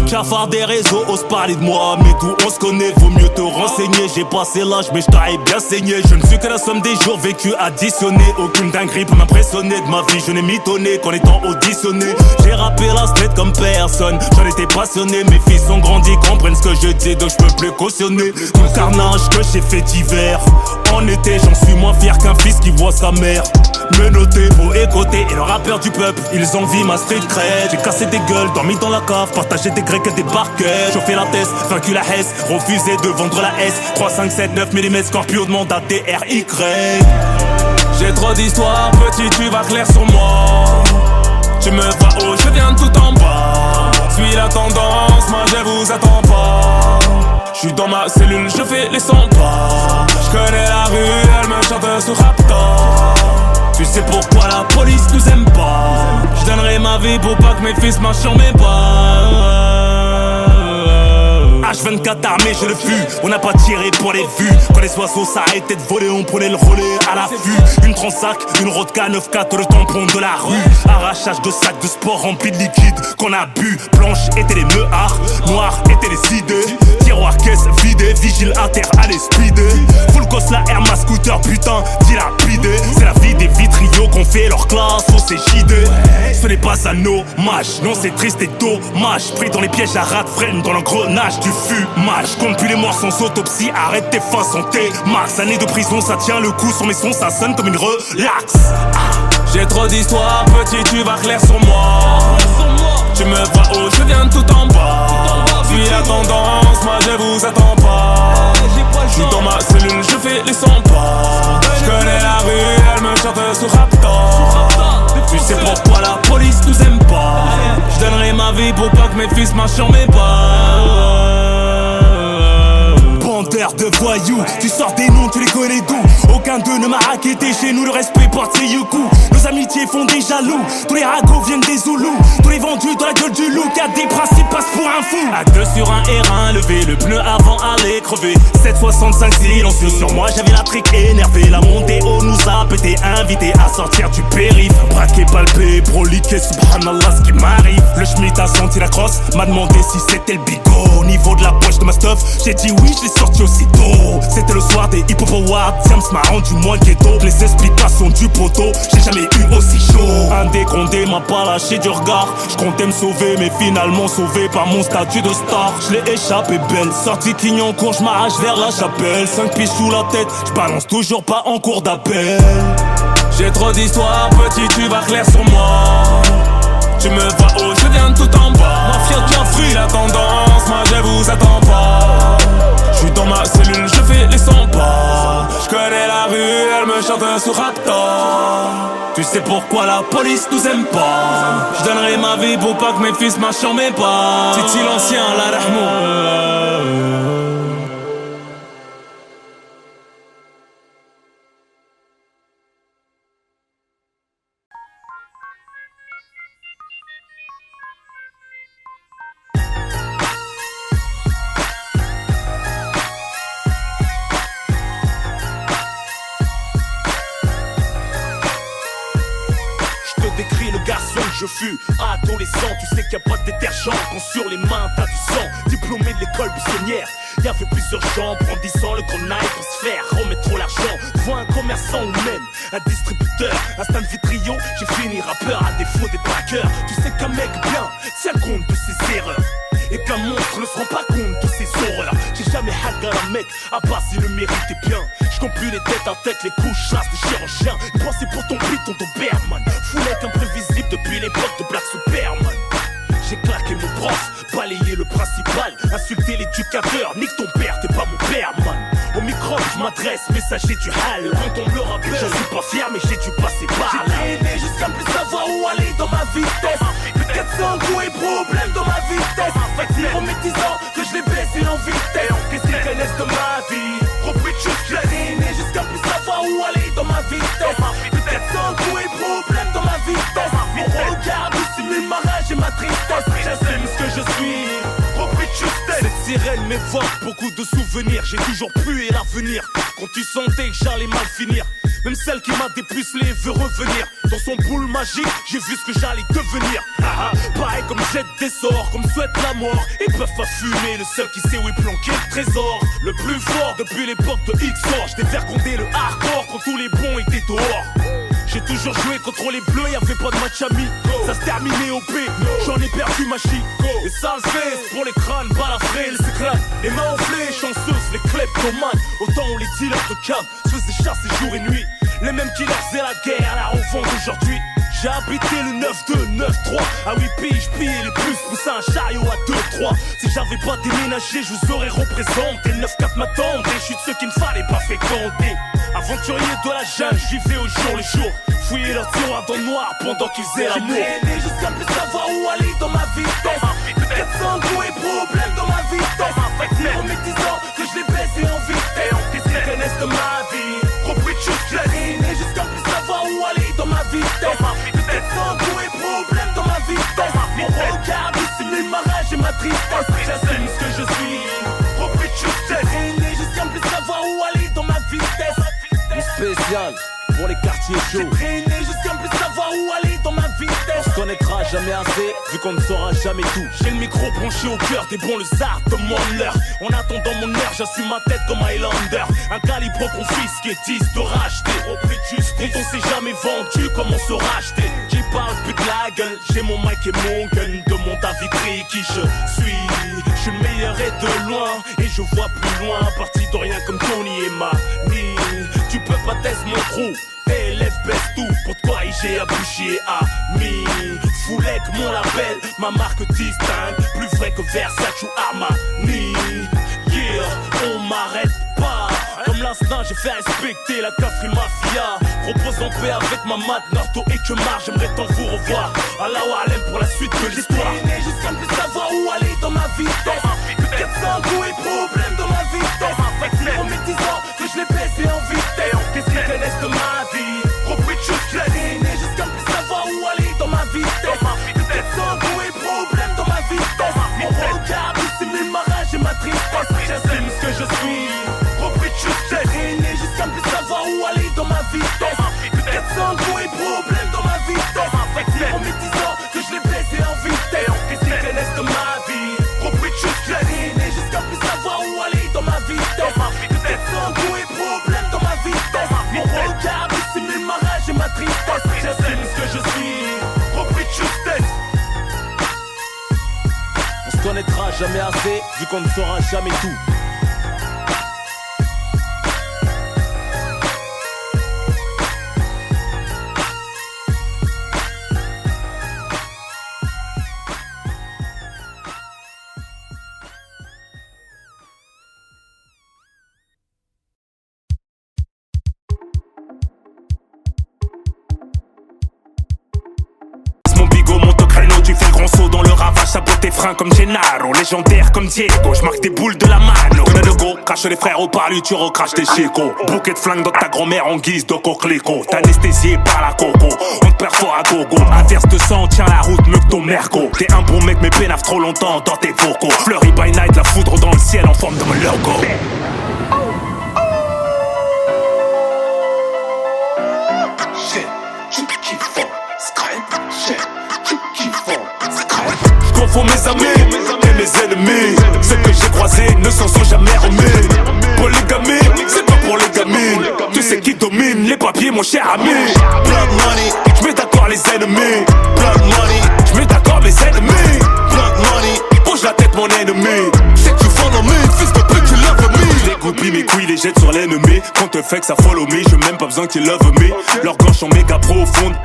Cafard des réseaux osent parler de moi, mais tout on se connaît, vaut mieux te renseigner. J'ai passé l'âge mais je t'arrive bien saigné. Je ne suis que la somme des jours vécus additionnés. Aucune dinguerie peut m'impressionner de ma vie, je n'ai mitonné qu'en étant auditionné. J'ai rappé la street comme personne, j'en étais passionné. Mes fils ont grandi, comprennent ce que je dis, donc je peux plus cautionner tout le carnage que j'ai fait d'hiver. En été j'en suis moins fier qu'un fils qui voit sa mère menotté, beau écoté. Et le rappeur du peuple, ils envient ma street cred. J'ai cassé des gueules, dormi dans la cave, partagé des grecs et des barquettes. Chauffé la tête, vaincu la Hesse, refusé de vendre la S. 3, 5, 7, 9 mm Scorpio demande à TRY. J'ai trop d'histoires, petit, tu vas clair sur moi. Tu me vois haut, je viens tout en bas. Suis la tendance, moi je vous attends pas. J'suis dans ma cellule, je fais les 100 pas. J'connais la rue, elle me chante sous Raptor. Tu sais pourquoi la police nous aime pas. J'donnerai ma vie pour pas que mes fils marchent sur mes pas. H24 armé, je le fus. On n'a pas tiré pour les vues. Quand les oiseaux s'arrêtaient de voler, on prenait le relais à l'affût. Une Transac, une Rodka 9-4, le tampon de la rue. Arrachage de sacs de sport remplis de liquide qu'on a bu. Blanches étaient les meuhards, noirs étaient les idées. Tiroir caisse vidé, vigile à terre, allez speeder. Full gosse la Air, ma scooter, putain, dilapidé. C'est la vie des vitriaux qu'on ont fait leur classe au CJD. Ce n'est pas un hommage, non c'est triste et dommage. Pris dans les pièges à rat freine dans l'engrenage du fumage. Compte plus les morts sans autopsie, arrête tes fins santé. Max, année de prison, ça tient le coup. Sur mes sons, ça sonne comme une relax. J'ai trop d'histoires, petit, tu vas clair sur moi. Tu me vois haut, je viens tout en bas. Suis la tendance, moi je vous attends pas. J'suis dans ma cellule, je fais les 100 pas. J'connais la rue, elle me chante sous Raptor. Tu sais pourquoi la police nous aime pas. J'donnerai ma vie pour pas que mes fils marchent sur mes pas. Bandeur de voyous, tu sors des noms, tu les connais d'où? Aucun d'eux ne m'a raquetté, chez nous le respect porte ses youcous. Nos amitiés font des jaloux, tous les ragots viennent des Zoulous. Tous les vendus dans la gueule du loup, qui a des principes passe pour un fou. À 2 sur un R1 levé, le pneu avant allait crever. 765 silencieux sur moi, j'avais la trique énervée. La montée haut nous a pété, invité à sortir du périph'. Braqué, palpé, broliqué, subhanallah ce qui m'arrive. Le schmitt a senti la crosse, m'a demandé si c'était le bigot. Au niveau de la poche de ma stuff, j'ai dit oui, je l'ai sorti aussitôt. C'était le soir des hip-hop awards, Diams m'a rendu moins ghetto. Les explications du poteau, j'ai jamais eu aussi chaud. Un décompté m'a pas lâché du regard. Je comptais me sauver, mais finalement sauvé par mon statut de star. Je l'ai échappé belle, sorti Clignancourt, je m'arrache vers la chapelle. 5 pieds sous la tête, je balance toujours pas en cours d'appel. J'ai trop d'histoires, petit, tu vas clair sur moi. Tu me vois haut, je viens tout en bas. Mafia qui a fui la tendance, moi je vous attends pas. J'suis dans ma cellule, je fais les 100 pas. J'connais la rue, elle me chante sur Raptor. Tu sais pourquoi la police nous aime pas. J'donnerai ma vie pour pas que mes fils marchent sur mes pas. Titi l'ancien, la rahmou. Je fus adolescent, tu sais qu'il n'y a pas de détergent. Quand sur les mains t'as du sang, diplômé de l'école buissonnière. Y'avait plusieurs gens brandissant le grenaille pour se faire remettre trop l'argent. Vois un commerçant ou même un distributeur, un stand vitrio, j'ai fini rappeur à défaut des braqueurs. Tu sais qu'un mec bien tient compte de ses erreurs et qu'un monstre ne se rend pas compte de ses horreurs. J'ai jamais hagué un mec, à part si le mérite est bien. J'compte plus les têtes à tête, les couches chasse de chirurgien. Une pensée pour ton piton, ton Berman. Foulette imprévisible depuis l'époque de Black Superman. J'ai claqué mon prof, balayé le principal, insulté l'éducateur, nique ton père, t'es pas mon père, man. Au micro, je m'adresse, messager du hal. Quand on me le rappelle, je suis pas fier, mais j'ai dû passer par là. J'ai traîné jusqu'à plus savoir où aller dans ma vitesse. Peut-être sans goût et problème dans ma vitesse. Fait que c'est en mes 10 ans que je l'ai baissé en vitesse. Qu'est-ce qu'ils connaissent de ma vie? Repris de chute, j'ai traîné jusqu'à plus savoir où aller dans ma vitesse. Peut-être sans goût et problème dans ma vitesse. Mon regard dissimule ma rage et ma tristesse. J'assume ce que je suis, repris de justesse. Cette sirène m'évoque beaucoup de souvenirs. J'ai toujours pué l'avenir. Quand tu sentais que j'allais mal finir, même celle qui m'a dépucelé veut revenir. Dans son boule magique, j'ai vu ce que j'allais devenir. Pareil comme jette des sorts, comme souhaite la mort. Ils peuvent pas fumer, le seul qui sait où est planqué le trésor. Le plus fort depuis l'époque de XOR. J't'ai fait raconter le hardcore quand tous les bons étaient dehors. J'ai toujours joué contre les bleus, y'avait pas de match ami. Ça se terminait au B, j'en ai perdu ma chic. Et ça le fait pour les crânes, balafrés, les éclats. Les mains enflées, chanceuses, les kleptomanes. Autant où les dealers de cam se faisaient chasser jour et nuit. Les mêmes qui leur faisaient la guerre, la revente aujourd'hui. J'ai habité le 9-2, 9-3. À 8 piges, pillé les plus, poussé un chariot à 2-3. Si j'avais pas déménagé, je vous aurais représenté. 9-4 m'attendait, je suis de ceux qu'il ne fallait pas féconder. Aventurier de la jungle, j'y vais au jour le jour. Fouiller leur tiroir dans le noir pendant qu'ils faisaient l'amour. J'ai traîné jusqu'à plus savoir où aller dans ma vitesse. Peut-être sans goût et problème dans ma vitesse. Fait que c'est en mes 10 ans que je l'ai baissé en vitesse. Qu'est-ce qu'ils connaissent de ma vie? Repris de chute, j'ai traîné jusqu'à plus savoir où aller dans ma vitesse. Peut-être sans goût et problème dans ma vitesse. Mon regard dissimule ma rage et ma tristesse. J'assume ce que je suis, repris de chute, j'ai traîné jusqu'à plus savoir où aller dans ma vitesse. Spécial pour les quartiers chauds. J'ai traîné jusqu'à plus savoir où aller dans ma vitesse. connaîtra jamais assez, vu qu'on ne saura jamais tout. J'ai le micro branché au cœur des bons lezards, donne-moi l'heure. En attendant mon heure, j'assume ma tête comme Highlander. Un calibre confisqué, 10 de racheter. Repris de justice, on s'est jamais vendu, comment se racheter. J'y parle plus de la gueule, j'ai mon mic et mon gun. Demande à Vitry qui je suis. Je suis le meilleur et de loin, et je vois plus loin. Parti de rien comme Tony et Mani. Tu peux pas tester mon trou. Élève baisse tout, pour de quoi IG à boucher ami. Foulec mon label, ma marque distingue. Plus vrai que Versace ou Armani. Yeah, on m'arrête pas. Comme l'instinct j'ai fait respecter la Cafri Mafia. Repose en paix avec ma mat, Narto et que marre. J'aimerais tant vous revoir. Allah Alem pour la suite de l'histoire. J'étais jusqu'à ne plus savoir où aller dans ma vitesse. Plus de 400 coups et problèmes dans ma vitesse. C'est pour mes 10 ans que je l'ai baissé en vitesse. Qu'est-ce qu'ils connaissent de ma vie? Repris de choses clairines, jusqu'à ne plus savoir où aller dans ma vitesse. Plus de 400 coups et problèmes dans ma vitesse. Mon regard dissimule ma rage et ma tristesse. J'assume ce que je suis. Repris de choses clairines, jusqu'à ne plus savoir où aller dans ma vitesse. Plus de 400 coups et problèmes dans ma vitesse. C'est pour mes 10 ans que je l'ai baissé en vitesse. Qu'est-ce qu'ils connaissent de ma vie? Repris de choses clairines, jusqu'à ne plus savoir où aller dans ma vitesse. Plus de 400 coups et problèmes dans ma vitesse. Mon regard dissimule ma rage et ma tristesse. J'assume ce que je suis. Repris de justesse. On se connaîtra jamais assez, vu qu'on ne saura jamais tout. Tu fais le grand saut dans le ravage, sabote tes freins comme Gennaro. Légendaire comme Diego, je marque des boules de la mano. Connais le go, crache les frères au parlu, tu recraches tes chicots. Bouquet de flingue dans ta grand-mère en guise de coquelicot. T'es anesthésié par la coco, on te perfore à gogo. Inverse de sang, tiens la route, mieux que ton merco. T'es un bon mec mais pénave trop longtemps dans tes vocaux. Fleury by night, la foudre dans le ciel en forme de mon logo. Je confonds mes amis et mes ennemis. Ceux que j'ai croisés ne s'en sont jamais remis. Polygamie, c'est pas pour les gamines. Tu sais qui domine les papiers, mon cher ami. Blood money, je mets d'accord les ennemis. Blood money, je mets d'accord mes ennemis. Blood money, bouge la tête mon ennemi. C'est que tu fonds dans mes fils de pute, tu love me. Je dégoupille mes couilles, les jette sur l'ennemi. Quand te fait que ça follow me, j'ai même pas besoin qu'ils love me. Leurs gorges sont méga profondes,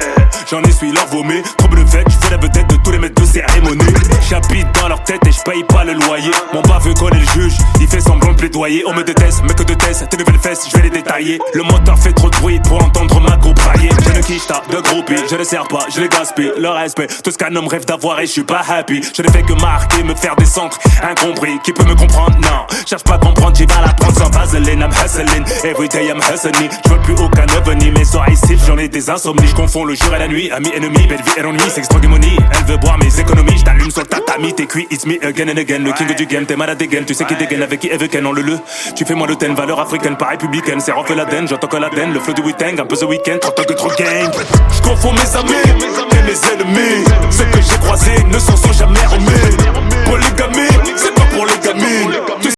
j'en essuie leur vomi. Trouble de fête, je fais la vedette de tous les maîtres de cérémonie. J'habite dans leur tête et je paye pas le loyer. Mon baveux connaît le juge, il fait semblant de plaidoyer. On me déteste, mais que de test, tes nouvelles fesses, je vais les détailler. Le moteur fait trop de bruit pour entendre ma go brailler. Je ne quiche ta de groupie, je les sers pas, je les gaspille. Le respect, tout ce qu'un homme rêve d'avoir et je suis pas happy. Je ne fais que marquer, me faire descendre. Incompris, qui peut me comprendre? Non, cherche pas à comprendre, j'y vais la prendre sans vaseline. I'm hustling, everyday I'm hustling. Je veux plus aucun ovni, mais soir ici, j'en ai des insomnies. Je confonds le jour et la nuit, ami, ennemi, belle vie et l'ennui, c'est extra money. Elle veut boire mes économies, je t'allume sur le tatami, t'es cuit, it's me again and again. Le king du game, t'es malade again, tu sais qui dégaine avec qui elle veut le. Tu fais moins de ten, valeur africaine, pas républicaine. C'est refait la den, j'entends que la den, le flow du week-end, un peu the week-end, trop que trop gang. Je confonds mes amis et mes ennemis. Ceux que j'ai croisés ne s'en sont jamais remis. Polygamie, c'est pas pour les gamines.